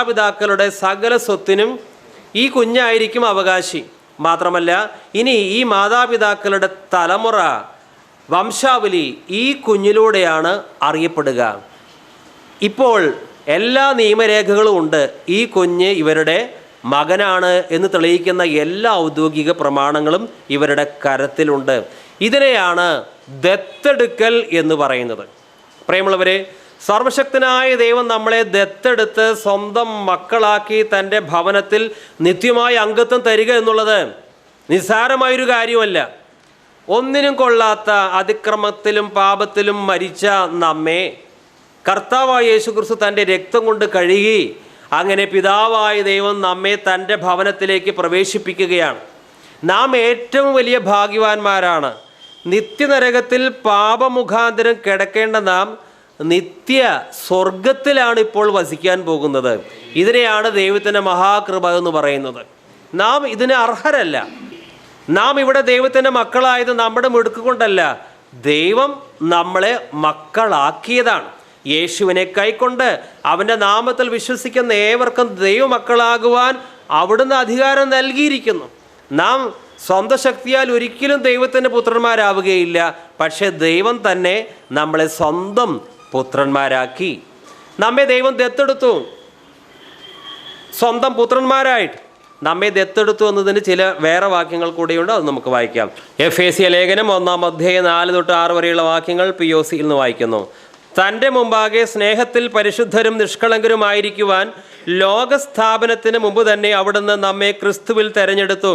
മാതാപിതാക്കളുടെ സകല സ്വത്തിനും ഈ കുഞ്ഞായിരിക്കും അവകാശി. മാത്രമല്ല, ഇനി ഈ മാതാപിതാക്കളുടെ തലമുറ, വംശാവലി ഈ കുഞ്ഞിലൂടെയാണ് അറിയപ്പെടുക. ഇപ്പോൾ എല്ലാ നിയമരേഖകളും ഉണ്ട്. ഈ കുഞ്ഞ് ഇവരുടെ മകനാണ് എന്ന് തെളിയിക്കുന്ന എല്ലാ ഔദ്യോഗിക പ്രമാണങ്ങളും ഇവരുടെ കരത്തിലുണ്ട്. ഇതിനെയാണ് ദത്തെടുക്കൽ എന്ന് പറയുന്നത്. പ്രിയമുള്ളവരെ, സർവശക്തനായ ദൈവം നമ്മളെ ദത്തെടുത്ത് സ്വന്തം മക്കളാക്കി തൻ്റെ ഭവനത്തിൽ നിത്യമായ അംഗത്വം തരിക എന്നുള്ളത് നിസ്സാരമായൊരു കാര്യമല്ല. ഒന്നിനും കൊള്ളാത്ത അതിക്രമത്തിലും പാപത്തിലും മരിച്ച നമ്മെ കർത്താവായ യേശുക്രിസ്തു തൻ്റെ രക്തം കൊണ്ട് കഴുകി അങ്ങനെ പിതാവായ ദൈവം നമ്മെ തൻ്റെ ഭവനത്തിലേക്ക് പ്രവേശിപ്പിക്കുകയാണ്. നാം ഏറ്റവും വലിയ ഭാഗ്യവാന്മാരാണ്. നിത്യനരകത്തിൽ പാപമുഖാന്തരം കിടക്കേണ്ട നാം നിത്യ സ്വർഗത്തിലാണ് ഇപ്പോൾ വസിക്കാൻ പോകുന്നത്. ഇതിനെയാണ് ദൈവത്തിൻ്റെ മഹാകൃപ എന്ന് പറയുന്നത്. നാം ഇതിന് അർഹരല്ല. നാം ഇവിടെ ദൈവത്തിൻ്റെ മക്കളായത് നമ്മുടെ മിടുക്ക് കൊണ്ടല്ല, ദൈവം നമ്മളെ മക്കളാക്കിയതാണ്. യേശുവിനെ കൈക്കൊണ്ട് അവൻ്റെ നാമത്തിൽ വിശ്വസിക്കുന്ന ഏവർക്കും ദൈവമക്കളാകുവാൻ അവിടുന്ന് അധികാരം നൽകിയിരിക്കുന്നു. നാം സ്വന്തം ശക്തിയാൽ ഒരിക്കലും ദൈവത്തിൻ്റെ പുത്രന്മാരാവുകയില്ല. പക്ഷേ ദൈവം തന്നെ നമ്മളെ സ്വന്തം പുത്രന്മാരാക്കി. നമ്മെ ദൈവം ദത്തെടുത്തു, സ്വന്തം പുത്രന്മാരായിട്ട് നമ്മെ ദത്തെടുത്തു എന്നതിന് ചില വേറെ വാക്യങ്ങൾ കൂടെയുണ്ട്. അത് നമുക്ക് വായിക്കാം. എഫേസ്യ ലേഖനം 1-ാം അധ്യായം 4-6 വരെയുള്ള വാക്യങ്ങൾ POCയിൽ നിന്ന് വായിക്കുന്നു. തൻ്റെ മുമ്പാകെ സ്നേഹത്തിൽ പരിശുദ്ധരും നിഷ്കളങ്കരുമായിരിക്കുവാൻ ലോകസ്ഥാപനത്തിന് മുമ്പ് തന്നെ അവിടുന്ന് നമ്മെ ക്രിസ്തുവിൽ തെരഞ്ഞെടുത്തു.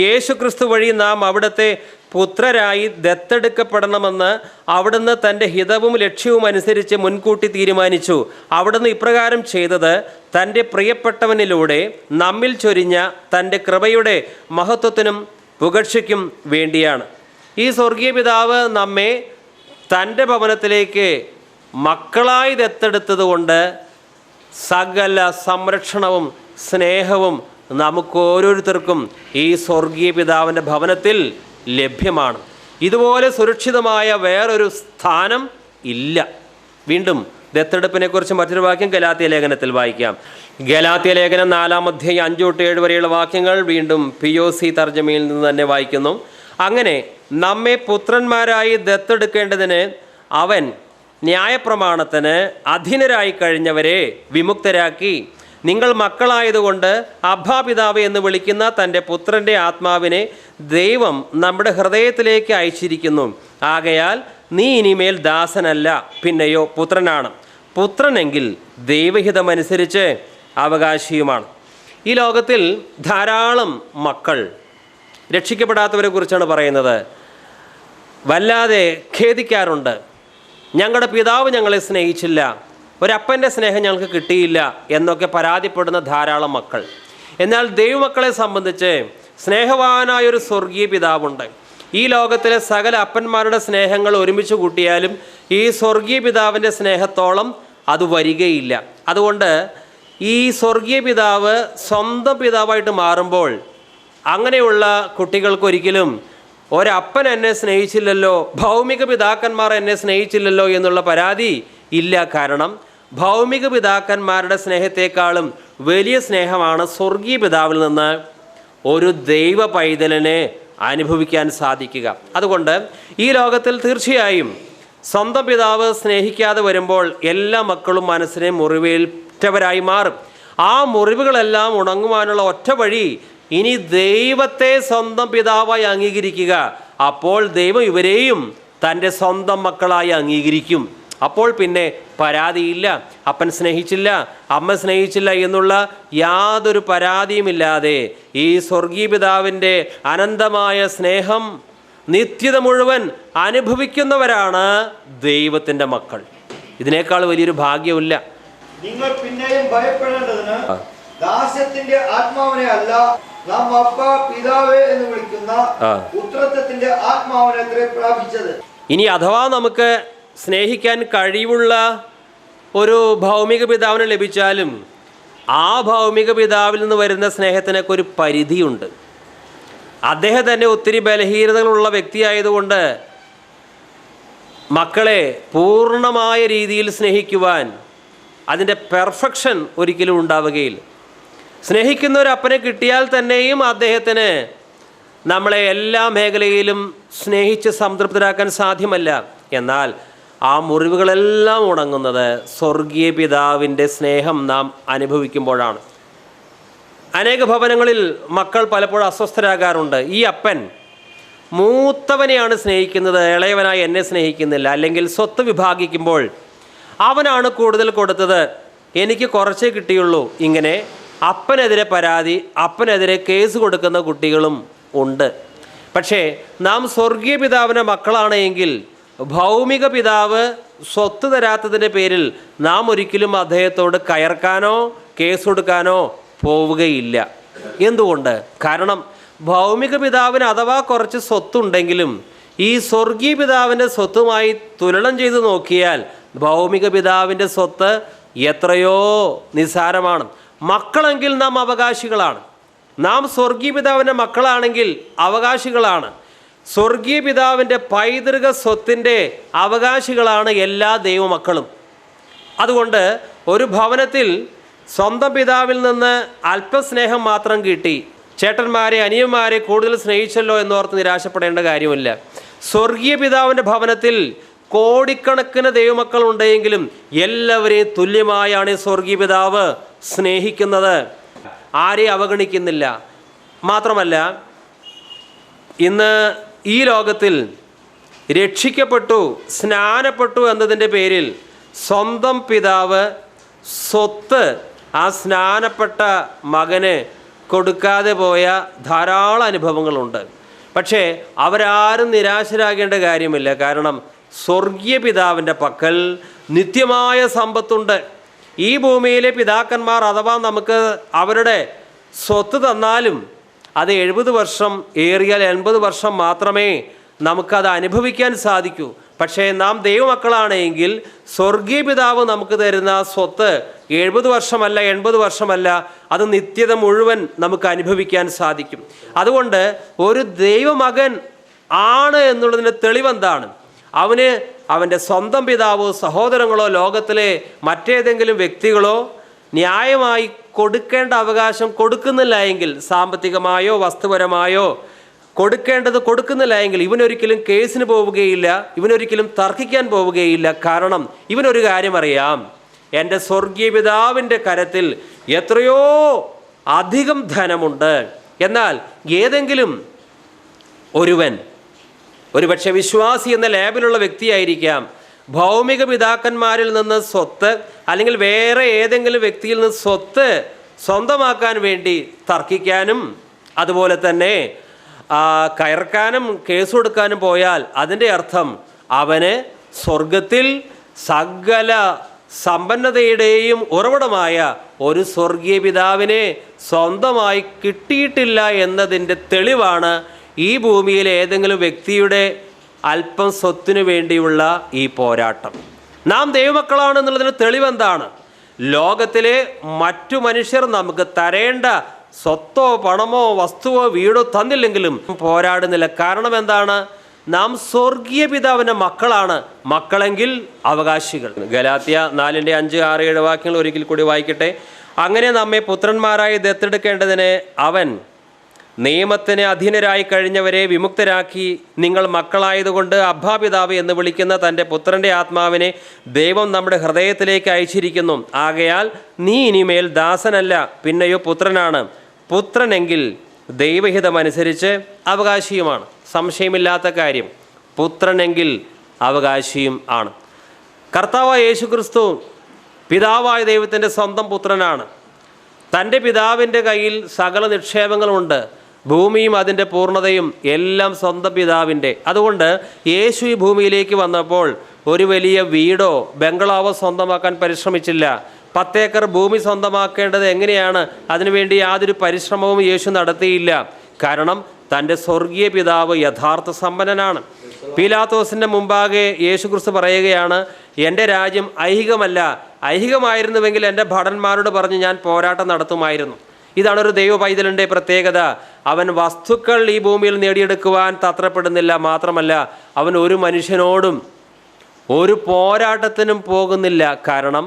യേശു ക്രിസ്തു വഴി നാം അവിടുത്തെ പുത്രരായി ദത്തെടുക്കപ്പെടണമെന്ന് അവിടുന്ന് തൻ്റെ ഹിതവും ലക്ഷ്യവും അനുസരിച്ച് മുൻകൂട്ടി തീരുമാനിച്ചു. അവിടുന്ന് ഇപ്രകാരം ചെയ്തത് തൻ്റെ പ്രിയപ്പെട്ടവനിലൂടെ നമ്മിൽ ചൊരിഞ്ഞ തൻ്റെ കൃപയുടെ മഹത്വത്തിനും പുകഴ്ചയ്ക്കും വേണ്ടിയാണ്. ഈ സ്വർഗീയ പിതാവ് നമ്മെ തൻ്റെ ഭവനത്തിലേക്ക് മക്കളായി ദത്തെടുത്തത് കൊണ്ട് സകല സംരക്ഷണവും സ്നേഹവും നമുക്ക് ഓരോരുത്തർക്കും ഈ സ്വർഗീയ പിതാവിൻ്റെ ഭവനത്തിൽ ലഭ്യമാണ്. ഇതുപോലെ സുരക്ഷിതമായ വേറൊരു സ്ഥാനം ഇല്ല. വീണ്ടും ദത്തെടുപ്പിനെക്കുറിച്ച് മറ്റൊരു വാക്യം ഗലാത്യ ലേഖനത്തിൽ വായിക്കാം. ഗലാത്യ ലേഖനം 4-ാം അധ്യായം 5-7 വരെയുള്ള വാക്യങ്ങൾ വീണ്ടും POC തർജ്ജമയിൽ നിന്ന് തന്നെ വായിക്കുന്നു. അങ്ങനെ നമ്മെ പുത്രന്മാരായി ദത്തെടുക്കേണ്ടതിന് അവൻ ന്യായപ്രമാണത്തിന് അധീനരായി കഴിഞ്ഞവരെ വിമുക്തരാക്കി നിങ്ങൾ മക്കളായതുകൊണ്ട് അബ്ബാ പിതാവേ എന്ന് വിളിക്കുന്ന തൻ്റെ പുത്രൻ്റെ ആത്മാവിനെ ദൈവം നമ്മുടെ ഹൃദയത്തിലേക്ക് അയച്ചിരിക്കുന്നു. ആകയാൽ നീ ഇനിമേൽ ദാസനല്ല, പിന്നെയോ പുത്രനാണ്. പുത്രനെങ്കിൽ ദൈവഹിതമനുസരിച്ച് അവകാശിയുമാണ്. ഈ ലോകത്തിൽ ധാരാളം മക്കൾ രക്ഷിക്കപ്പെടാത്തവരെ കുറിച്ചാണ് പറയുന്നത്. വല്ലാതെ ഖേദിക്കാറുണ്ട്. ഞങ്ങളുടെ പിതാവ് ഞങ്ങളെ സ്നേഹിച്ചില്ല, ഒരപ്പൻ്റെ സ്നേഹം ഞങ്ങൾക്ക് കിട്ടിയില്ല എന്നൊക്കെ പരാതിപ്പെടുന്ന ധാരാളം മക്കൾ. എന്നാൽ ദൈവമക്കളെ സംബന്ധിച്ച് സ്നേഹവാനായൊരു സ്വർഗീയ പിതാവുണ്ട്. ഈ ലോകത്തിലെ സകല അപ്പന്മാരുടെ സ്നേഹങ്ങൾ ഒരുമിച്ച് കൂട്ടിയാലും ഈ സ്വർഗീയ പിതാവിൻ്റെ സ്നേഹത്തോളം അത് വരികയില്ല. അതുകൊണ്ട് ഈ സ്വർഗീയ പിതാവ് സ്വന്തം പിതാവായിട്ട് മാറുമ്പോൾ അങ്ങനെയുള്ള കുട്ടികൾക്കൊരിക്കലും ഒരപ്പൻ എന്നെ സ്നേഹിച്ചില്ലല്ലോ, ഭൗമിക പിതാക്കന്മാർ എന്നെ സ്നേഹിച്ചില്ലല്ലോ എന്നുള്ള പരാതി ഇല്ല. കാരണം ഭൗമിക പിതാക്കന്മാരുടെ സ്നേഹത്തെക്കാളും വലിയ സ്നേഹമാണ് സ്വർഗീയ പിതാവിൽ നിന്ന് ഒരു ദൈവ പൈതലിനെ അനുഭവിക്കാൻ സാധിക്കുക. അതുകൊണ്ട് ഈ ലോകത്തിൽ തീർച്ചയായും സ്വന്തം പിതാവ് സ്നേഹിക്കാതെ വരുമ്പോൾ എല്ലാ മക്കളും മനസ്സിനെ മുറിവേറ്റവരായി മാറും. ആ മുറിവുകളെല്ലാം ഉണങ്ങുവാനുള്ള ഒറ്റ വഴി ഇനി ദൈവത്തെ സ്വന്തം പിതാവായി അംഗീകരിക്കുക. അപ്പോൾ ദൈവം ഇവരെയും തൻ്റെ സ്വന്തം മക്കളായി അംഗീകരിക്കും. അപ്പോൾ പിന്നെ പരാതിയില്ല. അപ്പൻ സ്നേഹിച്ചില്ല, അമ്മ സ്നേഹിച്ചില്ല എന്നുള്ള യാതൊരു പരാതിയുമില്ലാതെ ഈ സ്വർഗീയ പിതാവിൻ്റെ അനന്തമായ സ്നേഹം നിത്യത മുഴുവൻ അനുഭവിക്കുന്നവരാണ് ദൈവത്തിൻ്റെ മക്കൾ. ഇതിനേക്കാൾ വലിയൊരു ഭാഗ്യമില്ല. നിങ്ങൾ പിന്നെയും ഭയപ്പെടേണ്ടതിന് ദാസ്യത്തിന്റെ ആത്മാവിനെ അല്ല, നാം അപ്പാ പിതാവേ എന്ന് വിളിക്കുന്ന പുത്രത്വത്തിന്റെ ആത്മാവിനെ അത്രേ പ്രാപിച്ചത്. ഇനി അഥവാ നമുക്ക് സ്നേഹിക്കാൻ കഴിവുള്ള ഒരു ഭൗമിക പിതാവിനെ ലഭിച്ചാലും ആ ഭൗമിക പിതാവിൽ നിന്ന് വരുന്ന സ്നേഹത്തിനൊക്കെ ഒരു പരിധിയുണ്ട്. അദ്ദേഹം തന്നെ ഒത്തിരി ബലഹീനതകളുള്ള വ്യക്തിയായതുകൊണ്ട് മക്കളെ പൂർണ്ണമായ രീതിയിൽ സ്നേഹിക്കുവാൻ അതിൻ്റെ പെർഫെക്ഷൻ ഒരിക്കലും ഉണ്ടാവുകയില്ല. സ്നേഹിക്കുന്ന ഒരു അപ്പനെ കിട്ടിയാൽ തന്നെയും അദ്ദേഹത്തിന് നമ്മളെ എല്ലാ മേഖലയിലും സ്നേഹിച്ച് സംതൃപ്തരാക്കാൻ സാധ്യമല്ല. എന്നാൽ ആ മുറിവുകളെല്ലാം ഉണങ്ങുന്നത് സ്വർഗീയ പിതാവിൻ്റെ സ്നേഹം നാം അനുഭവിക്കുമ്പോഴാണ്. അനേക ഭവനങ്ങളിൽ മക്കൾ പലപ്പോഴും അസ്വസ്ഥരാകാറുണ്ട്. ഈ അപ്പൻ മൂത്തവനെയാണ് സ്നേഹിക്കുന്നത്, ഇളയവനായി എന്നെ സ്നേഹിക്കുന്നില്ല. അല്ലെങ്കിൽ സ്വത്ത് വിഭാഗിക്കുമ്പോൾ അവനാണ് കൂടുതൽ കൊടുത്തത്, എനിക്ക് കുറച്ചേ കിട്ടിയുള്ളൂ. ഇങ്ങനെ അപ്പനെതിരെ പരാതി, അപ്പനെതിരെ കേസ് കൊടുക്കുന്ന കുട്ടികളും ഉണ്ട്. പക്ഷേ നാം സ്വർഗീയ പിതാവിൻ്റെ മക്കളാണ് എങ്കിൽ ഭൗമിക പിതാവ് സ്വത്ത് തരാത്തതിൻ്റെ പേരിൽ നാം ഒരിക്കലും അദ്ദേഹത്തോട് കയർക്കാനോ കേസ് കൊടുക്കാനോ പോവുകയില്ല. എന്തുകൊണ്ട്? കാരണം ഭൗമിക പിതാവിന് അഥവാ കുറച്ച് സ്വത്തുണ്ടെങ്കിലും ഈ സ്വർഗീയ പിതാവിൻ്റെ സ്വത്തുമായി തുലനം ചെയ്ത് നോക്കിയാൽ ഭൗമിക പിതാവിൻ്റെ സ്വത്ത് എത്രയോ നിസ്സാരമാണ്. മക്കളെങ്കിൽ നാം അവകാശികളാണ്. നാം സ്വർഗീയ പിതാവിൻ്റെ മക്കളാണെങ്കിൽ അവകാശികളാണ്. സ്വർഗീയ പിതാവിൻ്റെ പൈതൃക സ്വത്തിൻ്റെ അവകാശികളാണ് എല്ലാ ദൈവമക്കളും. അതുകൊണ്ട് ഒരു ഭവനത്തിൽ സ്വന്തം പിതാവിൽ നിന്ന് അല്പസ്നേഹം മാത്രം കിട്ടി, ചേട്ടന്മാരെ അനിയന്മാരെ കൂടുതൽ സ്നേഹിച്ചല്ലോ എന്നോർത്ത് നിരാശപ്പെടേണ്ട കാര്യമില്ല. സ്വർഗീയ പിതാവിൻ്റെ ഭവനത്തിൽ കോടിക്കണക്കിന് ദൈവമക്കൾ ഉണ്ടെങ്കിലും എല്ലാവരെയും തുല്യമായാണ് സ്വർഗീയ പിതാവ് സ്നേഹിക്കുന്നത്. ആരെയും അവഗണിക്കുന്നില്ല. മാത്രമല്ല, ഇന്ന് ഈ ലോകത്തിൽ രക്ഷിക്കപ്പെട്ടു, സ്നാനപ്പെട്ടു എന്നതിൻ്റെ പേരിൽ സ്വന്തം പിതാവ് സ്വത്ത് ആ സ്നാനപ്പെട്ട മകന് കൊടുക്കാതെ പോയ ധാരാളം അനുഭവങ്ങളുണ്ട്. പക്ഷേ അവരാരും നിരാശരാകേണ്ട കാര്യമില്ല. കാരണം സ്വർഗീയ പിതാവിൻ്റെ പക്കൽ നിത്യമായ സമ്പത്തുണ്ട്. ഈ ഭൂമിയിലെ പിതാക്കന്മാർ അഥവാ നമുക്ക് അവരുടെ സ്വത്ത് തന്നാലും അത് 70 വർഷം, ഏറിയാൽ 80 വർഷം മാത്രമേ നമുക്കത് അനുഭവിക്കാൻ സാധിക്കൂ. പക്ഷേ നാം ദൈവമക്കളാണ് എങ്കിൽ സ്വർഗീയ പിതാവ് നമുക്ക് തരുന്ന സ്വത്ത് 70 വർഷമല്ല, 80 വർഷമല്ല, അത് നിത്യത മുഴുവൻ നമുക്ക് അനുഭവിക്കാൻ സാധിക്കും. അതുകൊണ്ട് ഒരു ദൈവമകൻ ആണ് എന്നുള്ളതിൻ്റെ തെളിവെന്താണ്? അവന് അവൻ്റെ സ്വന്തം പിതാവോ സഹോദരങ്ങളോ ലോകത്തിലെ മറ്റേതെങ്കിലും വ്യക്തികളോ ന്യായമായി കൊടുക്കേണ്ട അവകാശം കൊടുക്കുന്നില്ല എങ്കിൽ, സാമ്പത്തികമായോ വസ്തുപരമായോ കൊടുക്കേണ്ടത് കൊടുക്കുന്നില്ല എങ്കിൽ ഇവനൊരിക്കലും കേസിന് പോവുകയില്ല, ഇവനൊരിക്കലും തർക്കിക്കാൻ പോവുകയില്ല. കാരണം ഇവനൊരു കാര്യം അറിയാം, എൻ്റെ സ്വർഗീയ പിതാവിൻ്റെ കരത്തിൽ എത്രയോ അധികം ധനമുണ്ട്. എന്നാൽ ഏതെങ്കിലും ഒരുപക്ഷെ വിശ്വാസി എന്ന ലേബലുള്ള വ്യക്തിയായിരിക്കാം, ഭൗമിക പിതാക്കന്മാരിൽ നിന്ന് സ്വത്ത് അല്ലെങ്കിൽ വേറെ ഏതെങ്കിലും വ്യക്തിയിൽ നിന്ന് സ്വത്ത് സ്വന്തമാക്കാൻ വേണ്ടി തർക്കിക്കാനും അതുപോലെ തന്നെ കയർക്കാനും കേസ് കൊടുക്കാനും പോയാൽ അതിൻ്റെ അർത്ഥം അവന് സ്വർഗത്തിൽ സകല സമ്പന്നതയുടെയും ഉറവിടമായ ഒരു സ്വർഗീയ പിതാവിനെ സ്വന്തമായി കിട്ടിയിട്ടില്ല എന്നതിൻ്റെ തെളിവാണ് ഈ ഭൂമിയിലെ ഏതെങ്കിലും വ്യക്തിയുടെ അല്പം സ്വത്തിനു വേണ്ടിയുള്ള ഈ പോരാട്ടം. നാം ദൈവമക്കളാണെന്നുള്ളതിന് തെളിവെന്താണ്? ലോകത്തിലെ മറ്റു മനുഷ്യർ നമുക്ക് തരേണ്ട സ്വത്തോ പണമോ വസ്തുവോ വീടോ തന്നില്ലെങ്കിലും പോരാടുന്നില്ല. കാരണം എന്താണ്? നാം സ്വർഗീയ പിതാവിൻ്റെ മക്കളാണ്. മക്കളെങ്കിൽ അവകാശികൾ. ഗലാത്യ 4:5-6-7 വാക്യങ്ങൾ ഒരിക്കൽ കൂടി വായിക്കട്ടെ. അങ്ങനെ നമ്മെ പുത്രന്മാരായി ദത്തെടുക്കേണ്ടതിന് അവൻ നിയമത്തിന് അധീനരായി കഴിഞ്ഞവരെ വിമുക്തരാക്കി നിങ്ങൾ മക്കളായതുകൊണ്ട് അബ്ബാ പിതാവ് എന്ന് വിളിക്കുന്ന തൻ്റെ പുത്രൻ്റെ ആത്മാവിനെ ദൈവം നമ്മുടെ ഹൃദയത്തിലേക്ക് അയച്ചിരിക്കുന്നു. ആകയാൽ നീ ഇനിമേൽ ദാസനല്ല, പിന്നെയോ പുത്രനാണ്. പുത്രനെങ്കിൽ ദൈവഹിതമനുസരിച്ച് അവകാശിയുമാണ്. സംശയമില്ലാത്ത കാര്യം, പുത്രനെങ്കിൽ അവകാശിയും ആണ്. കർത്താവായ യേശുക്രിസ്തു പിതാവായ ദൈവത്തിൻ്റെ സ്വന്തം പുത്രനാണ്. തൻ്റെ പിതാവിൻ്റെ കയ്യിൽ സകല നിക്ഷേപങ്ങളുമുണ്ട്. ഭൂമിയും അതിൻ്റെ പൂർണ്ണതയും എല്ലാം സ്വന്തം പിതാവിൻ്റെ. അതുകൊണ്ട് യേശു ഈ ഭൂമിയിലേക്ക് വന്നപ്പോൾ ഒരു വലിയ വീടോ ബംഗ്ലാവോ സ്വന്തമാക്കാൻ പരിശ്രമിച്ചില്ല. 10 ഏക്കർ ഭൂമി സ്വന്തമാക്കേണ്ടത് എങ്ങനെയാണ്, അതിനുവേണ്ടി യാതൊരു പരിശ്രമവും യേശു നടത്തിയില്ല. കാരണം തൻ്റെ സ്വർഗീയ പിതാവ് യഥാർത്ഥ സമ്പന്നനാണ്. പീലാത്തോസിൻ്റെ മുമ്പാകെ യേശുക്രിസ്തു പറയുകയാണ്, എൻ്റെ രാജ്യം ഐഹികമല്ല, ഐഹികമായിരുന്നുവെങ്കിൽ എൻ്റെ ഭടന്മാരോട് പറഞ്ഞ് ഞാൻ പോരാട്ടം നടത്തുമായിരുന്നു. ഇതാണ് ഒരു ദൈവ പൈതലിൻ്റെ പ്രത്യേകത. അവൻ വസ്തുക്കൾ ഈ ഭൂമിയിൽ നേടിയെടുക്കുവാൻ തത്രപ്പെടുന്നില്ല. മാത്രമല്ല അവൻ ഒരു മനുഷ്യനോടും ഒരു പോരാട്ടത്തിനും പോകുന്നില്ല. കാരണം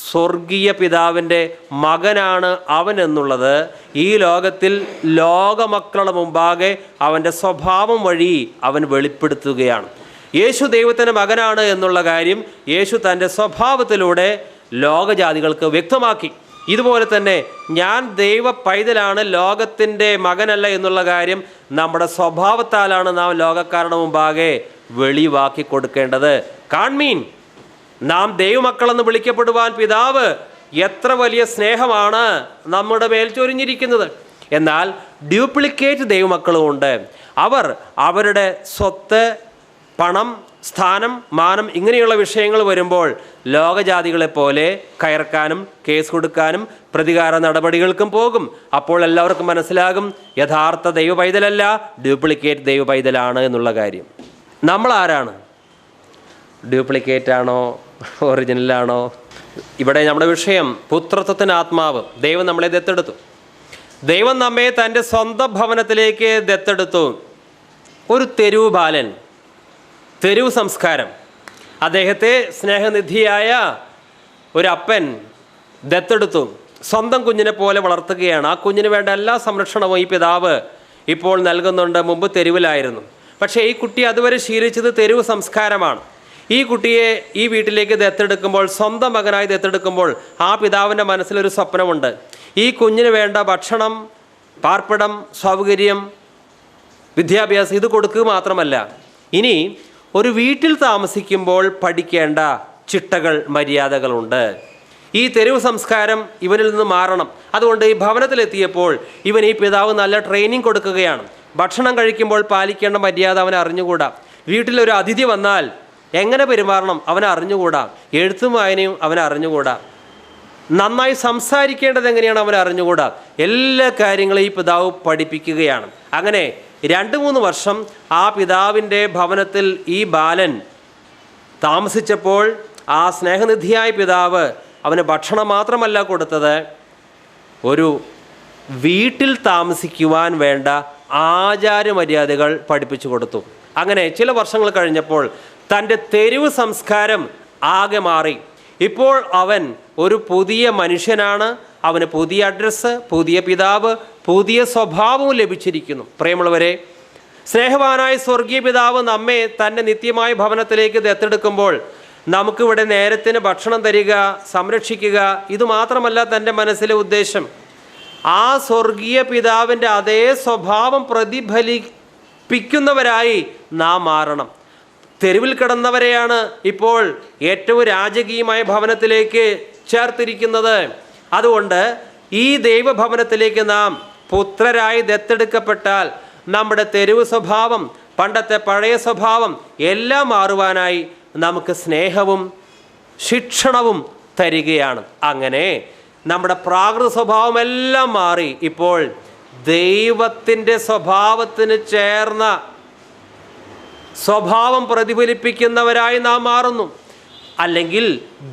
സ്വർഗീയ പിതാവിൻ്റെ മകനാണ് അവൻ എന്നുള്ളത് ഈ ലോകത്തിൽ ലോകമക്കളുടെ മുമ്പാകെ അവൻ്റെ സ്വഭാവം വഴി അവൻ വെളിപ്പെടുത്തുകയാണ്. യേശു ദൈവത്തിൻ്റെ മകനാണ് എന്നുള്ള കാര്യം യേശു തൻ്റെ സ്വഭാവത്തിലൂടെ ലോകജാതികൾക്ക് വ്യക്തമാക്കി. ഇതുപോലെ തന്നെ ഞാൻ ദൈവ പൈതലാണ്, ലോകത്തിൻ്റെ മകനല്ല എന്നുള്ള കാര്യം നമ്മുടെ സ്വഭാവത്താലാണ് നാം ലോകക്കാരുടെ മുമ്പാകെ വെളിവാക്കി കൊടുക്കേണ്ടത്. കാൺമീൻ, നാം ദൈവമക്കളെന്ന് വിളിക്കപ്പെടുവാൻ പിതാവ് എത്ര വലിയ സ്നേഹമാണ് നമ്മുടെ മേൽ ചൊരിഞ്ഞിരിക്കുന്നത്. എന്നാൽ ഡ്യൂപ്ലിക്കേറ്റ് ദൈവമക്കളുമുണ്ട്. അവർ അവരുടെ സ്വത്ത്, പണം, സ്ഥാനം, മാനം ഇങ്ങനെയുള്ള വിഷയങ്ങൾ വരുമ്പോൾ ലോകജാതികളെപ്പോലെ കയർക്കാനും കേസ് കൊടുക്കാനും പ്രതികാര നടപടികൾക്കും പോകും. അപ്പോൾ എല്ലാവർക്കും മനസ്സിലാകും യഥാർത്ഥ ദൈവ പൈതലല്ല, ഡ്യൂപ്ലിക്കേറ്റ് ദൈവ പൈതലാണ് എന്നുള്ള കാര്യം. നമ്മൾ ആരാണ്? ഡ്യൂപ്ലിക്കേറ്റ് ആണോ ഒറിജിനലാണോ? ഇവിടെ നമ്മുടെ വിഷയം പുത്രത്വത്തിന് ആത്മാവ്. ദൈവം നമ്മളെ ദത്തെടുത്തു. ദൈവം നമ്മെ തൻ്റെ സ്വന്തം ഭവനത്തിലേക്ക് ദത്തെടുത്തു. ഒരു തെരുവ് ബാലൻ, തെരുവ് സംസ്കാരം, അദ്ദേഹത്തെ സ്നേഹനിധിയായ ഒരു അപ്പൻ ദത്തെടുത്തു. സ്വന്തം കുഞ്ഞിനെ പോലെ വളർത്തുകയാണ്. ആ കുഞ്ഞിന് വേണ്ട എല്ലാ സംരക്ഷണവും ഈ പിതാവ് ഇപ്പോൾ നൽകുന്നുണ്ട്. മുമ്പ് തെരുവിലായിരുന്നു. പക്ഷേ ഈ കുട്ടി അതുവരെ ശീലിച്ചത് തെരുവ് സംസ്കാരമാണ്. ഈ കുട്ടിയെ ഈ വീട്ടിലേക്ക് ദത്തെടുക്കുമ്പോൾ, സ്വന്തം മകനായി ദത്തെടുക്കുമ്പോൾ ആ പിതാവിൻ്റെ മനസ്സിലൊരു സ്വപ്നമുണ്ട്. ഈ കുഞ്ഞിന് വേണ്ട ഭക്ഷണം, പാർപ്പിടം, സൗകര്യം, വിദ്യാഭ്യാസം ഇത് കൊടുക്കുക മാത്രമല്ല, ഇനി ഒരു വീട്ടിൽ താമസിക്കുമ്പോൾ പഠിക്കേണ്ട ചിട്ടകൾ, മര്യാദകളുണ്ട്. ഈ തെരുവ് സംസ്കാരം ഇവനിൽ നിന്ന് മാറണം. അതുകൊണ്ട് ഈ ഭവനത്തിലെത്തിയപ്പോൾ ഈ പിതാവ് നല്ല ട്രെയിനിങ് കൊടുക്കുകയാണ്. ഭക്ഷണം കഴിക്കുമ്പോൾ പാലിക്കേണ്ട മര്യാദ അവൻ അറിഞ്ഞുകൂടാ. വീട്ടിലൊരു അതിഥി വന്നാൽ എങ്ങനെ പെരുമാറണം അവനെ അറിഞ്ഞുകൂടാ. എഴുത്തും വായനയും അവനെ അറിഞ്ഞുകൂടാ. നന്നായി സംസാരിക്കേണ്ടത് എങ്ങനെയാണ് അവൻ അറിഞ്ഞുകൂടാ. എല്ലാ കാര്യങ്ങളും ഈ പിതാവ് പഠിപ്പിക്കുകയാണ്. അങ്ങനെ 2-3 വർഷം ആ പിതാവിൻ്റെ ഭവനത്തിൽ ഈ ബാലൻ താമസിച്ചപ്പോൾ ആ സ്നേഹനിധിയായ പിതാവ് അവന് ഭക്ഷണം മാത്രമല്ല കൊടുത്തത്, ഒരു വീട്ടിൽ താമസിക്കുവാൻ വേണ്ട ആചാരമര്യാദകൾ പഠിപ്പിച്ചു കൊടുത്തു. അങ്ങനെ ചില വർഷങ്ങൾ കഴിഞ്ഞപ്പോൾ തൻ്റെ തെരുവ് സംസ്കാരം ആകെ മാറി. ഇപ്പോൾ അവൻ ഒരു പുതിയ മനുഷ്യനാണ്. അവന് പുതിയ അഡ്രസ്സ്, പുതിയ പിതാവ്, പുതിയ സ്വഭാവവും ലഭിച്ചിരിക്കുന്നു. പ്രിയമുള്ളവരെ, സ്നേഹവാനായ സ്വർഗീയ പിതാവ് നമ്മെ തൻ്റെ നിത്യമായ ഭവനത്തിലേക്ക് ദത്തെടുക്കുമ്പോൾ നമുക്കിവിടെ നേരത്തിന് ഭക്ഷണം തരിക, സംരക്ഷിക്കുക, ഇതുമാത്രമല്ല തൻ്റെ മനസ്സിലെ ഉദ്ദേശം. ആ സ്വർഗീയ പിതാവിൻ്റെ അതേ സ്വഭാവം പ്രതിഫലിപ്പിക്കുന്നവരായി നാം മാറണം. തെരുവിൽ കിടന്നവരെയാണ് ഇപ്പോൾ ഏറ്റവും രാജകീയമായ ഭവനത്തിലേക്ക് ചേർത്തിരിക്കുന്നത്. അതുകൊണ്ട് ഈ ദൈവഭവനത്തിലേക്ക് നാം പുത്രരായി ദത്തെടുക്കപ്പെട്ടാൽ നമ്മുടെ തെരുവ് സ്വഭാവം, പണ്ടത്തെ പഴയ സ്വഭാവം എല്ലാം മാറുവാനായി നമുക്ക് സ്നേഹവും ശിക്ഷണവും തരികയാണ്. അങ്ങനെ നമ്മുടെ പ്രാകൃത സ്വഭാവമെല്ലാം മാറി ഇപ്പോൾ ദൈവത്തിൻ്റെ സ്വഭാവത്തിന് ചേർന്ന സ്വഭാവം പ്രതിഫലിപ്പിക്കുന്നവരായി നാം മാറുന്നു. അല്ലെങ്കിൽ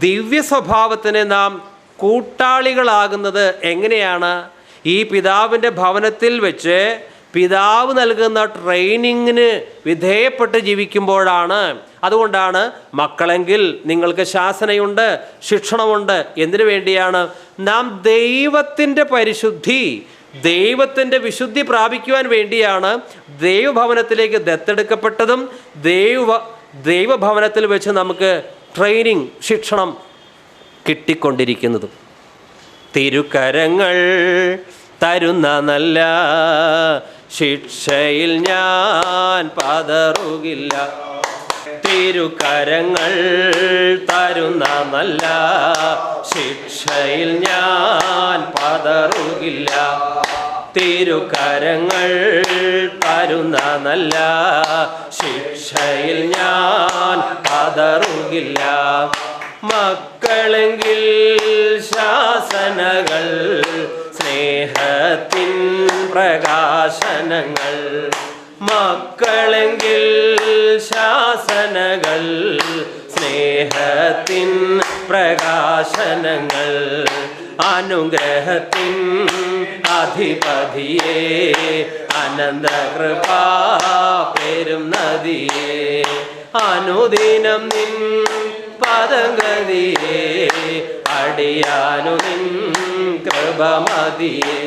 ദിവ്യ സ്വഭാവത്തിന് നാം കൂട്ടാളികളാകുന്നത് എങ്ങനെയാണ്? ഈ പിതാവിൻ്റെ ഭവനത്തിൽ വെച്ച് പിതാവ് നൽകുന്ന ട്രെയിനിങ്ങിന് വിധേയപ്പെട്ട് ജീവിക്കുമ്പോഴാണ്. അതുകൊണ്ടാണ് മക്കളെങ്കിൽ നിങ്ങൾക്ക് ശാസനയുണ്ട്, ശിക്ഷണമുണ്ട്. എന്തിനു വേണ്ടിയാണ്? നാം ദൈവത്തിൻ്റെ പരിശുദ്ധി, ദൈവത്തിൻ്റെ വിശുദ്ധി പ്രാപിക്കുവാൻ വേണ്ടിയാണ് ദൈവഭവനത്തിലേക്ക് ദത്തെടുക്കപ്പെട്ടതും ദൈവഭവനത്തിൽ വെച്ച് നമുക്ക് ട്രെയിനിങ്, ശിക്ഷണം കിട്ടിക്കൊണ്ടിരിക്കുന്നതും. തിരുക്കരങ്ങൾ തരുന്ന നല്ല ശിക്ഷയിൽ ഞാൻ പതറുകില്ല. തിരുക്കരങ്ങൾ തരുന്ന നല്ല ശിക്ഷയിൽ ഞാൻ പതറുകില്ല. തിരുക്കരങ്ങൾ തരുന്ന നല്ല ശിക്ഷയിൽ ഞാൻ പതറുകില്ല. മക്കളെങ്കിൽ ശാസനകൾ സ്നേഹത്തിൻ പ്രകാശനങ്ങൾ. മക്കളെങ്കിൽ ശാസനകൾ സ്നേഹത്തിൻ പ്രകാശനങ്ങൾ. അനുഗ്രഹത്തിൻ അധിപതിയേ അനന്തകൃപാ പെരും നദിയേ അനുദിനം നിൻ പദഗതിയെ അടിയാനു നിൻ കൃപ മതിയേ,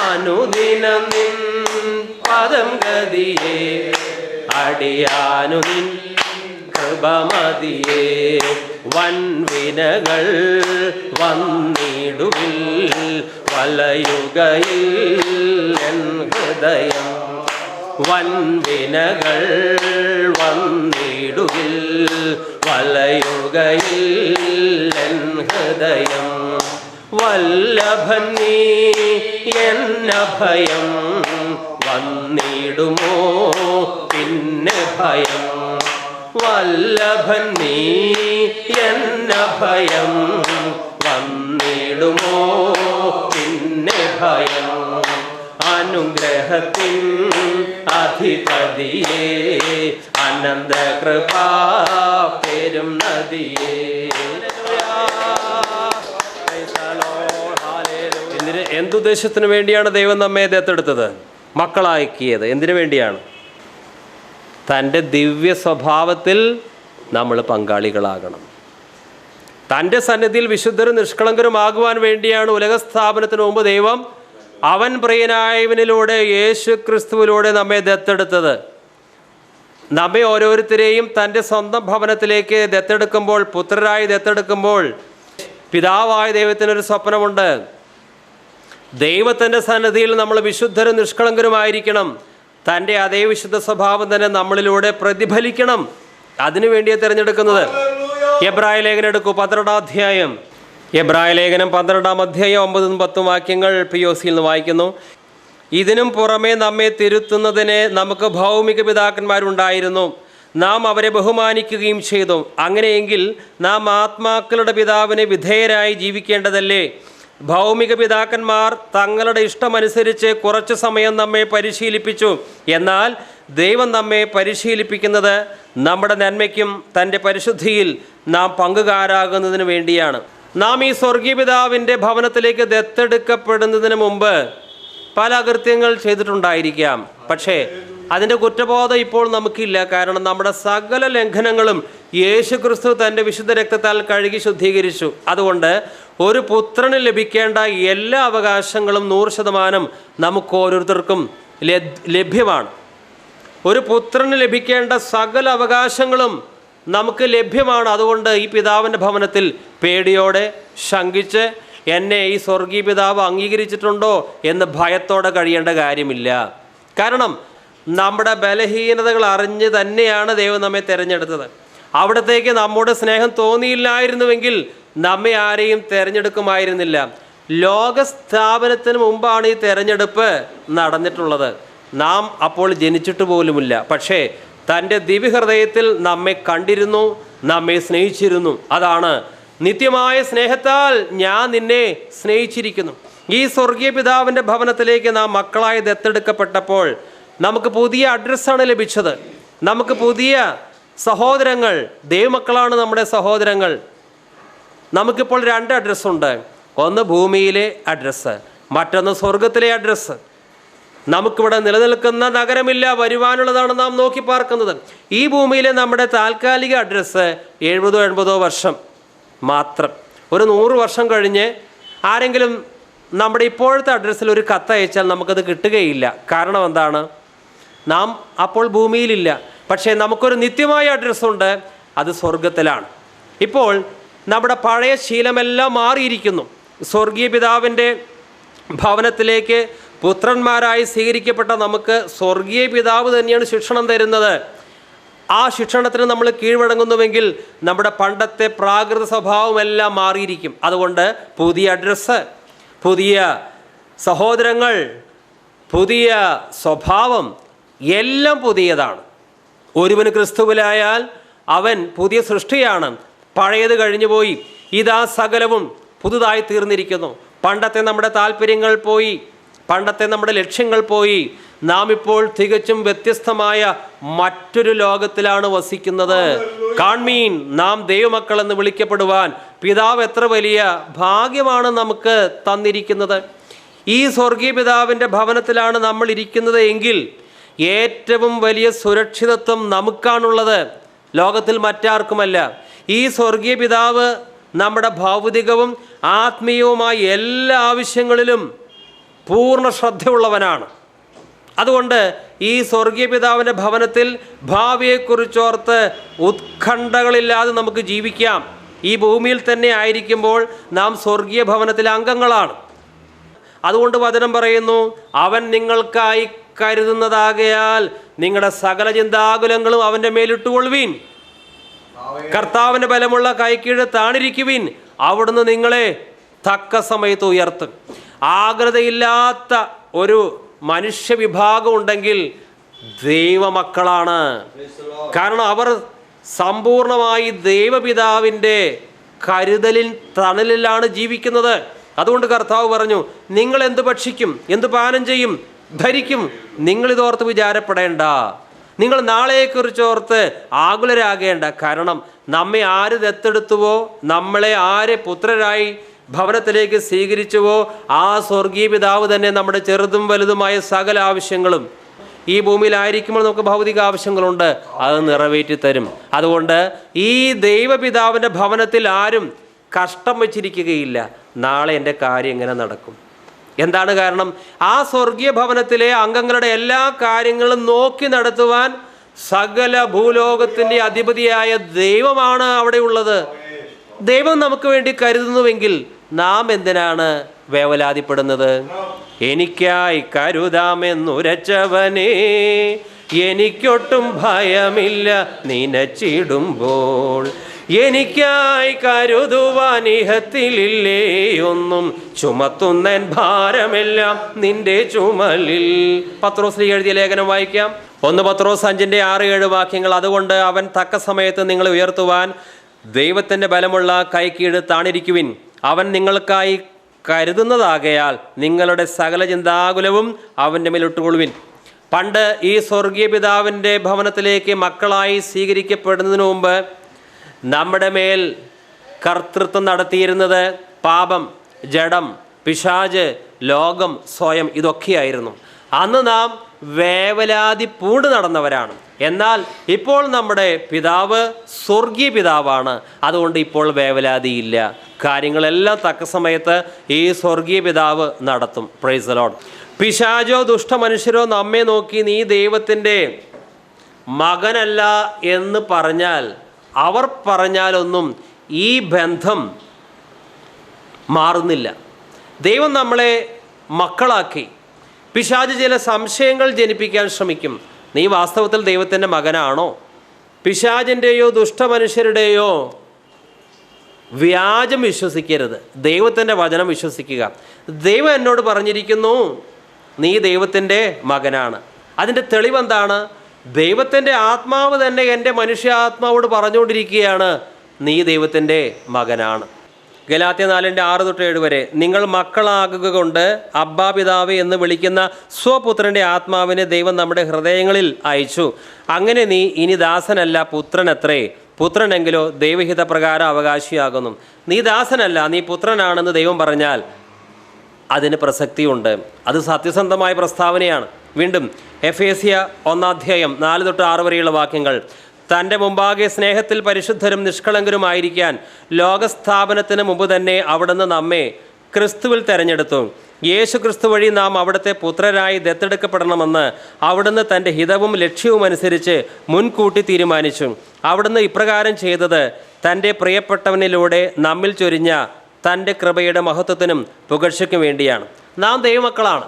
അനുദിനം നിൻ പദം ഗതിയേ, അടിയാനു നിൻ കൃപ മതിയേ. വൻവിനകൾ വന്നിടുവിൽ വലയുകയിൽ എൻ ഹൃദയം, വൻവിനകൾ വന്നിടുവിൽ വലയുകയിൽ എൻ ഹൃദയം. വല്ലഭൻ നീ എന്നഭയം, വന്നിടുമോ പിന്നെ ഭയം. വല്ലഭൻ നീ എന്നഭയം, വന്നിടുമോ പിന്നെ ഭയം. അനുഗ്രഹത്തിൻ അധിപതിയേ, അനന്ത കൃപാ പെരും നദിയേ. എന്തുദ്ദേശത്തിന് വേണ്ടിയാണ് ദൈവം നമ്മെ ദത്തെടുത്തത്, മക്കളാക്കിയത്? എന്തിനു വേണ്ടിയാണ്? തൻ്റെ ദിവ്യ സ്വഭാവത്തിൽ നമ്മൾ പങ്കാളികളാകണം. തൻ്റെ സന്നിധിയിൽ വിശുദ്ധരും നിഷ്കളങ്കരുമാകുവാൻ വേണ്ടിയാണ് ഉലകസ്ഥാപനത്തിന് മുമ്പ് ദൈവം അവൻ പ്രിയനായവനിലൂടെ യേശു ക്രിസ്തുവിലൂടെ നമ്മെ ദത്തെടുത്തത്. നമ്മെ ഓരോരുത്തരെയും തൻ്റെ സ്വന്തം ഭവനത്തിലേക്ക് ദത്തെടുക്കുമ്പോൾ, പുത്രരായി ദത്തെടുക്കുമ്പോൾ, പിതാവായ ദൈവത്തിനൊരു സ്വപ്നമുണ്ട്. ദൈവത്തിൻ്റെ സന്നിധിയിൽ നമ്മൾ വിശുദ്ധരും നിഷ്കളങ്കരുമായിരിക്കണം. തൻ്റെ അതേ വിശുദ്ധ സ്വഭാവം തന്നെ നമ്മളിലൂടെ പ്രതിഫലിക്കണം. അതിനു വേണ്ടിയാണ് തിരഞ്ഞെടുക്കുന്നത്. എബ്രായ ലേഖനം എടുക്കൂ, 12-ാം അധ്യായം. എബ്രായ ലേഖനം 12-ാം അധ്യായം 9-10 വാക്യങ്ങൾ POC നിന്ന് വായിക്കുന്നു. ഇതിനും പുറമെ നമ്മെ തിരുത്തുന്നതിന് നമുക്ക് ഭൗമിക പിതാക്കന്മാരുണ്ടായിരുന്നു. നാം അവരെ ബഹുമാനിക്കുകയും ചെയ്തു. അങ്ങനെയെങ്കിൽ നാം ആത്മാക്കളുടെ പിതാവിന് വിധേയരായി ജീവിക്കേണ്ടതല്ലേ? ഭൗമിക പിതാക്കന്മാർ തങ്ങളുടെ ഇഷ്ടമനുസരിച്ച് കുറച്ചു സമയം നമ്മെ പരിശീലിപ്പിച്ചു. എന്നാൽ ദൈവം നമ്മെ പരിശീലിപ്പിക്കുന്നത് നമ്മുടെ നന്മയ്ക്കും തൻ്റെ പരിശുദ്ധിയിൽ നാം പങ്കുകാരാകുന്നതിന് വേണ്ടിയാണ്. നാം ഈ സ്വർഗീയ പിതാവിൻ്റെ ഭവനത്തിലേക്ക് ദത്തെടുക്കപ്പെടുന്നതിന് മുമ്പ് പല അകൃത്യങ്ങൾ ചെയ്തിട്ടുണ്ടായിരിക്കാം. പക്ഷേ അതിൻ്റെ കുറ്റബോധം ഇപ്പോൾ നമുക്കില്ല. കാരണം നമ്മുടെ സകല ലംഘനങ്ങളും യേശു ക്രിസ്തു തൻ്റെ വിശുദ്ധ രക്തത്താൽ കഴുകി ശുദ്ധീകരിച്ചു. അതുകൊണ്ട് ഒരു പുത്രന് ലഭിക്കേണ്ട എല്ലാ അവകാശങ്ങളും 100% നമുക്ക് ഓരോരുത്തർക്കും ലഭ്യമാണ്. ഒരു പുത്രന് ലഭിക്കേണ്ട സകല അവകാശങ്ങളും നമുക്ക് ലഭ്യമാണ്. അതുകൊണ്ട് ഈ പിതാവിൻ്റെ ഭവനത്തിൽ പേടിയോടെ ശങ്കിച്ച് എന്നെ ഈ സ്വർഗീയ പിതാവ് അംഗീകരിച്ചിട്ടുണ്ടോ എന്ന് ഭയത്തോടെ കഴിയേണ്ട കാര്യമില്ല. കാരണം നമ്മുടെ ബലഹീനതകൾ അറിഞ്ഞ് തന്നെയാണ് ദൈവം നമ്മെ തിരഞ്ഞെടുത്തത്. അവിടത്തേക്ക് നമ്മോട് സ്നേഹം തോന്നിയില്ലായിരുന്നുവെങ്കിൽ നമ്മെ ആരെയും തിരഞ്ഞെടുക്കുമായിരുന്നില്ല. ലോകസ്ഥാപനത്തിന് മുമ്പാണ് ഈ തിരഞ്ഞെടുപ്പ് നടന്നിട്ടുള്ളത്. നാം അപ്പോൾ ജനിച്ചിട്ട് പോലുമില്ല. പക്ഷേ തൻ്റെ ദിവ്യഹൃദയത്തിൽ നമ്മെ കണ്ടിരുന്നു, നമ്മെ സ്നേഹിച്ചിരുന്നു. അതാണ് നിത്യമായ സ്നേഹത്താൽ ഞാൻ നിന്നെ സ്നേഹിച്ചിരിക്കുന്നു. ഈ സ്വർഗീയ പിതാവിൻ്റെ ഭവനത്തിലേക്ക് നാം മക്കളായി ദത്തെടുക്കപ്പെട്ടപ്പോൾ നമുക്ക് പുതിയ അഡ്രസ്സാണ് ലഭിച്ചത്. നമുക്ക് പുതിയ സഹോദരങ്ങൾ, ദൈവമക്കളാണ് നമ്മുടെ സഹോദരങ്ങൾ. നമുക്കിപ്പോൾ 2 അഡ്രസ്സുണ്ട്. ഒന്ന് ഭൂമിയിലെ അഡ്രസ്സ്, മറ്റൊന്ന് സ്വർഗത്തിലെ അഡ്രസ്സ്. നമുക്കിവിടെ നിലനിൽക്കുന്ന നഗരമില്ല, വരുവാനുള്ളതാണ് നാം നോക്കി പാർക്കുന്നത്. ഈ ഭൂമിയിലെ നമ്മുടെ താൽക്കാലിക അഡ്രസ്സ് 70-80 വർഷം മാത്രം. ഒരു 100 വർഷം കഴിഞ്ഞ് ആരെങ്കിലും നമ്മുടെ ഇപ്പോഴത്തെ അഡ്രസ്സിൽ ഒരു കത്തയച്ചാൽ നമുക്കത് കിട്ടുകയില്ല. കാരണം എന്താണ്? നാം അപ്പോൾ ഭൂമിയിലില്ല. പക്ഷേ നമുക്കൊരു നിത്യമായ അഡ്രസ്സുണ്ട്, അത് സ്വർഗത്തിലാണ്. ഇപ്പോൾ നമ്മുടെ പഴയ ശീലമെല്ലാം മാറിയിരിക്കുന്നു. സ്വർഗീയ പിതാവിൻ്റെ ഭവനത്തിലേക്ക് പുത്രന്മാരായി സ്വീകരിക്കപ്പെട്ട നമുക്ക് സ്വർഗീയ പിതാവ് തന്നെയാണ് ശിക്ഷണം തരുന്നത്. ആ ശിക്ഷണത്തിന് നമ്മൾ കീഴ്വഴങ്ങുന്നുവെങ്കിൽ നമ്മുടെ പണ്ടത്തെ പ്രാകൃത സ്വഭാവമെല്ലാം മാറിയിരിക്കും. അതുകൊണ്ട് പുതിയ അഡ്രസ്സ്, പുതിയ സഹോദരങ്ങൾ, പുതിയ സ്വഭാവം എല്ലാം പുതിയതാണ്. ഒരുവന് ക്രിസ്തുവിലായാൽ അവൻ പുതിയ സൃഷ്ടിയാണ്. പഴയത് കഴിഞ്ഞുപോയി, ഇതാ സകലവും പുതുതായി തീർന്നിരിക്കുന്നു. പണ്ടത്തെ നമ്മുടെ താല്പര്യങ്ങൾ പോയി, പണ്ടത്തെ നമ്മുടെ ലക്ഷ്യങ്ങൾ പോയി. നാം ഇപ്പോൾ തികച്ചും വ്യത്യസ്തമായ മറ്റൊരു ലോകത്തിലാണ് വസിക്കുന്നത്. കാൺമീൻ, നാം ദൈവമക്കൾ എന്ന് വിളിക്കപ്പെടുവാൻ പിതാവ് എത്ര വലിയ ഭാഗ്യമാണ് നമുക്ക് തന്നിരിക്കുന്നത്. ഈ സ്വർഗീയ പിതാവിൻ്റെ ഭവനത്തിലാണ് നമ്മൾ ഇരിക്കുന്നത് എങ്കിൽ ഏറ്റവും വലിയ സുരക്ഷിതത്വം നമുക്കാണുള്ളത്, ലോകത്തിൽ മറ്റാർക്കുമല്ല. ഈ സ്വർഗീയ പിതാവ് നമ്മുടെ ഭൗതികവും ആത്മീയവുമായ എല്ലാ ആവശ്യങ്ങളിലും പൂർണ്ണ ശ്രദ്ധയുള്ളവനാണ്. അതുകൊണ്ട് ഈ സ്വർഗീയ പിതാവിൻ്റെ ഭവനത്തിൽ ഭാവിയെക്കുറിച്ചോർത്ത് ഉത്കണ്ഠകളില്ലാതെ നമുക്ക് ജീവിക്കാം. ഈ ഭൂമിയിൽ തന്നെ ആയിരിക്കുമ്പോൾ നാം സ്വർഗീയ ഭവനത്തിലെ അംഗങ്ങളാണ്. അതുകൊണ്ട് വചനം പറയുന്നു, അവൻ നിങ്ങൾക്കായി കരുതുന്നതാകയാൽ നിങ്ങളുടെ സകല ചിന്താകുലങ്ങളും അവൻ്റെ മേലിട്ടുകൊള്ളുവീൻ. കർത്താവിൻ്റെ ബലമുള്ള കൈക്കീഴ് താണിരിക്കുവിൻ, അവിടുന്ന് നിങ്ങളെ തക്ക സമയത്ത് ഉയർത്തും. ആഗ്രതയില്ലാത്ത ഒരു മനുഷ്യവിഭാഗം ഉണ്ടെങ്കിൽ ദൈവമക്കളാണ്. കാരണം അവർ സമ്പൂർണമായി ദൈവപിതാവിൻ്റെ കരുതലിൽ തണലിലാണ് ജീവിക്കുന്നത്. അതുകൊണ്ട് കർത്താവ് പറഞ്ഞു, നിങ്ങൾ എന്ത് ഭക്ഷിക്കും, എന്ത് പാനം ചെയ്യും, ധരിക്കും, നിങ്ങളിതോർത്ത് വിചാരപ്പെടേണ്ട. നിങ്ങൾ നാളെയെക്കുറിച്ചോർത്ത് ആകുലരാകേണ്ട. കാരണം നമ്മെ ആര് ദത്തെടുത്തുവോ, നമ്മളെ ആര് പുത്രരായി ഭവനത്തിലേക്ക് സ്വീകരിച്ചുവോ, ആ സ്വർഗീയ പിതാവ് തന്നെ നമ്മുടെ ചെറുതും വലുതുമായ സകല ആവശ്യങ്ങളും, ഈ ഭൂമിയിലായിരിക്കുമ്പോൾ നമുക്ക് ഭൗതിക ആവശ്യങ്ങളുണ്ട്, അത് നിറവേറ്റി തരും. അതുകൊണ്ട് ഈ ദൈവപിതാവിൻ്റെ ഭവനത്തിൽ ആരും കഷ്ടം വച്ചിരിക്കുകയില്ല. നാളെ എൻ്റെ കാര്യം എങ്ങനെ നടക്കും? എന്താണ് കാരണം? ആ സ്വർഗീയ ഭവനത്തിലെ അംഗങ്ങളുടെ എല്ലാ കാര്യങ്ങളും നോക്കി നടത്തുവാൻ സകല ഭൂലോകത്തിൻ്റെ അധിപതിയായ ദൈവമാണ് അവിടെ ഉള്ളത്. ദൈവം നമുക്ക് വേണ്ടി കരുതുന്നുവെങ്കിൽ നാം എന്തിനാണ് വേവലാതിപ്പെടുന്നത്? എനിക്കായി കരുതാമെന്നുരച്ചവനേ, എനിക്കൊട്ടും ഭയമില്ല നിനച്ചിടുമ്പോൾ. എനിക്കായി കരുതുവാൻ ഇഹത്തിലില്ലേ ഒന്നും, ചുമത്തുന്നൻ ഭാരമെല്ലാം നിന്റെ ചുമലിൽ. പത്രോസ് എഴുതിയ ലേഖനം വായിക്കാം. 1 പത്രോസ് 5:6-7 വാക്യങ്ങൾ. അതുകൊണ്ട് അവൻ തക്ക സമയത്ത് നിങ്ങളെ ഉയർത്തുവാൻ ദൈവത്തിൻ്റെ ബലമുള്ള കൈക്കീഴ് താണിരിക്കുവിൻ. അവൻ നിങ്ങൾക്കായി കരുതുന്നതാകയാൽ നിങ്ങളുടെ സകല ചിന്താകുലവും അവൻ്റെ മേലിട്ടുകൊള്ളുവിൻ. പണ്ട് ഈ സ്വർഗീയ പിതാവിൻ്റെ ഭവനത്തിലേക്ക് മക്കളായി സ്വീകരിക്കപ്പെടുന്നതിന് മുമ്പ് നമ്മുടെ മേൽ കർത്തൃത്വം നടത്തിയിരുന്നത് പാപം, ജഡം, പിശാച്, ലോകം, സ്വയം, ഇതൊക്കെയായിരുന്നു. അന്ന് നാം വേവലാതി പൂണ്ട് നടന്നവരാണ്. എന്നാൽ ഇപ്പോൾ നമ്മുടെ പിതാവ് സ്വർഗീയ പിതാവാണ്. അതുകൊണ്ട് ഇപ്പോൾ വേവലാതിയില്ല. കാര്യങ്ങളെല്ലാം തക്ക സമയത്ത് ഈ സ്വർഗീയ പിതാവ് നടത്തും. Praise the lord. പിശാചോ ദുഷ്ടമനുഷ്യരോ നമ്മെ നോക്കി നീ ദൈവത്തിൻ്റെ മകനല്ല എന്ന് പറഞ്ഞാൽ, അവർ പറഞ്ഞാലൊന്നും ഈ ബന്ധം മാറുന്നില്ല. ദൈവം നമ്മളെ മക്കളാക്കി. പിശാച് ചില സംശയങ്ങൾ ജനിപ്പിക്കാൻ ശ്രമിക്കും. നീ വാസ്തവത്തിൽ ദൈവത്തിൻ്റെ മകനാണോ? പിശാചിൻ്റെയോ ദുഷ്ടമനുഷ്യരുടെയോ വ്യാജം വിശ്വസിക്കരുത്. ദൈവത്തിൻ്റെ വചനം വിശ്വസിക്കുക. ദൈവം എന്നോട് പറഞ്ഞിരിക്കുന്നു നീ ദൈവത്തിൻ്റെ മകനാണ്. അതിൻ്റെ തെളിവെന്താണ്? ദൈവത്തിൻ്റെ ആത്മാവ് തന്നെ എൻ്റെ മനുഷ്യാത്മാവോട് പറഞ്ഞുകൊണ്ടിരിക്കുകയാണ്, നീ ദൈവത്തിൻ്റെ മകനാണ്. ഗലാത്യ 4:6-7 വരെ. നിങ്ങൾ മക്കളാകുക കൊണ്ട് അബ്ബാ പിതാവ് എന്ന് വിളിക്കുന്ന സ്വപുത്രൻ്റെ ആത്മാവിനെ ദൈവം നമ്മുടെ ഹൃദയങ്ങളിൽ അയച്ചു. അങ്ങനെ നീ ഇനി ദാസനല്ല പുത്രനത്രേ. പുത്രനെങ്കിലോ ദൈവഹിത പ്രകാരം അവകാശിയാകുന്നു. നീ ദാസനല്ല, നീ പുത്രനാണെന്ന് ദൈവം പറഞ്ഞാൽ അതിന് പ്രസക്തിയുണ്ട്. അത് സത്യസന്ധമായ പ്രസ്താവനയാണ്. വീണ്ടും എഫേസ്യ 1:4-6 വരെയുള്ള വാക്യങ്ങൾ. തൻ്റെ മുമ്പാകെ സ്നേഹത്തിൽ പരിശുദ്ധരും നിഷ്കളങ്കരുമായിരിക്കാൻ ലോകസ്ഥാപനത്തിന് മുമ്പ് തന്നെ അവിടുന്ന് നമ്മെ ക്രിസ്തുവിൽ തെരഞ്ഞെടുത്തു. യേശു ക്രിസ്തു വഴി നാം അവിടുത്തെ പുത്രരായി ദത്തെടുക്കപ്പെടണമെന്ന് അവിടുന്ന് തൻ്റെ ഹിതവും ലക്ഷ്യവും അനുസരിച്ച് മുൻകൂട്ടി തീരുമാനിച്ചു. അവിടുന്ന് ഇപ്രകാരം ചെയ്തത് തൻ്റെ പ്രിയപ്പെട്ടവനിലൂടെ നമ്മിൽ ചൊരിഞ്ഞ തൻ്റെ കൃപയുടെ മഹത്വത്തിനും പുകഴ്ചയ്ക്കും വേണ്ടിയാണ്. നാം ദൈവമക്കളാണ്.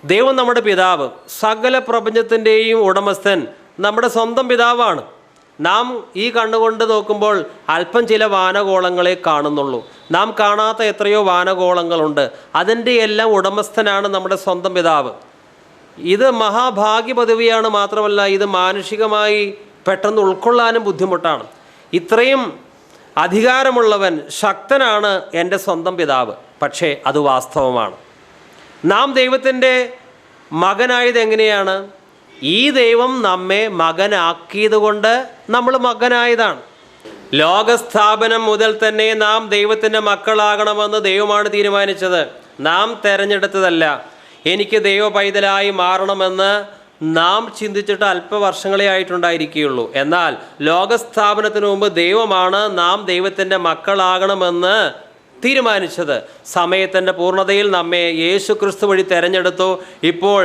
ദൈവം നമ്മുടെ പിതാവ്, സകല പ്രപഞ്ചത്തിൻ്റെയും ഉടമസ്ഥൻ നമ്മുടെ സ്വന്തം പിതാവാണ്. നാം ഈ കണ്ണുകൊണ്ട് നോക്കുമ്പോൾ അല്പം ചില വാനഗോളങ്ങളെ കാണുന്നുള്ളൂ. നാം കാണാത്ത എത്രയോ വാനഗോളങ്ങളുണ്ട്. അതിൻ്റെ എല്ലാം ഉടമസ്ഥനാണ് നമ്മുടെ സ്വന്തം പിതാവ്. ഇത് മഹാഭാഗ്യ പദവിയാണ്. മാത്രമല്ല ഇത് മാനുഷികമായി പെട്ടെന്ന് ഉൾക്കൊള്ളാനും ബുദ്ധിമുട്ടാണ്. ഇത്രയും അധികാരമുള്ളവൻ, ശക്തനാണ് എൻ്റെ സ്വന്തം പിതാവ്. പക്ഷേ അത് വാസ്തവമാണ്. നാം ദൈവത്തിൻ്റെ മകനായത് എങ്ങനെയാണ്? ഈ ദൈവം നമ്മെ മകനാക്കിയത് കൊണ്ട് നമ്മൾ മകനായതാണ്. ലോകസ്ഥാപനം മുതൽ തന്നെ നാം ദൈവത്തിൻ്റെ മക്കളാകണമെന്ന് ദൈവമാണ് തീരുമാനിച്ചത്. നാം തിരഞ്ഞെടുത്തതല്ല. എനിക്ക് ദൈവ പൈതലായി മാറണമെന്ന് നാം ചിന്തിച്ചിട്ട് അല്പവർഷങ്ങളെ ആയിട്ടുണ്ടായിരിക്കുകയുള്ളൂ. എന്നാൽ ലോകസ്ഥാപനത്തിന് മുമ്പ് ദൈവമാണ് നാം ദൈവത്തിൻ്റെ മക്കളാകണമെന്ന് തീരുമാനിച്ചത്. സമയത്തിൻ്റെ പൂർണ്ണതയിൽ നമ്മെ യേശു ക്രിസ്തു വഴി തിരഞ്ഞെടുത്തു. ഇപ്പോൾ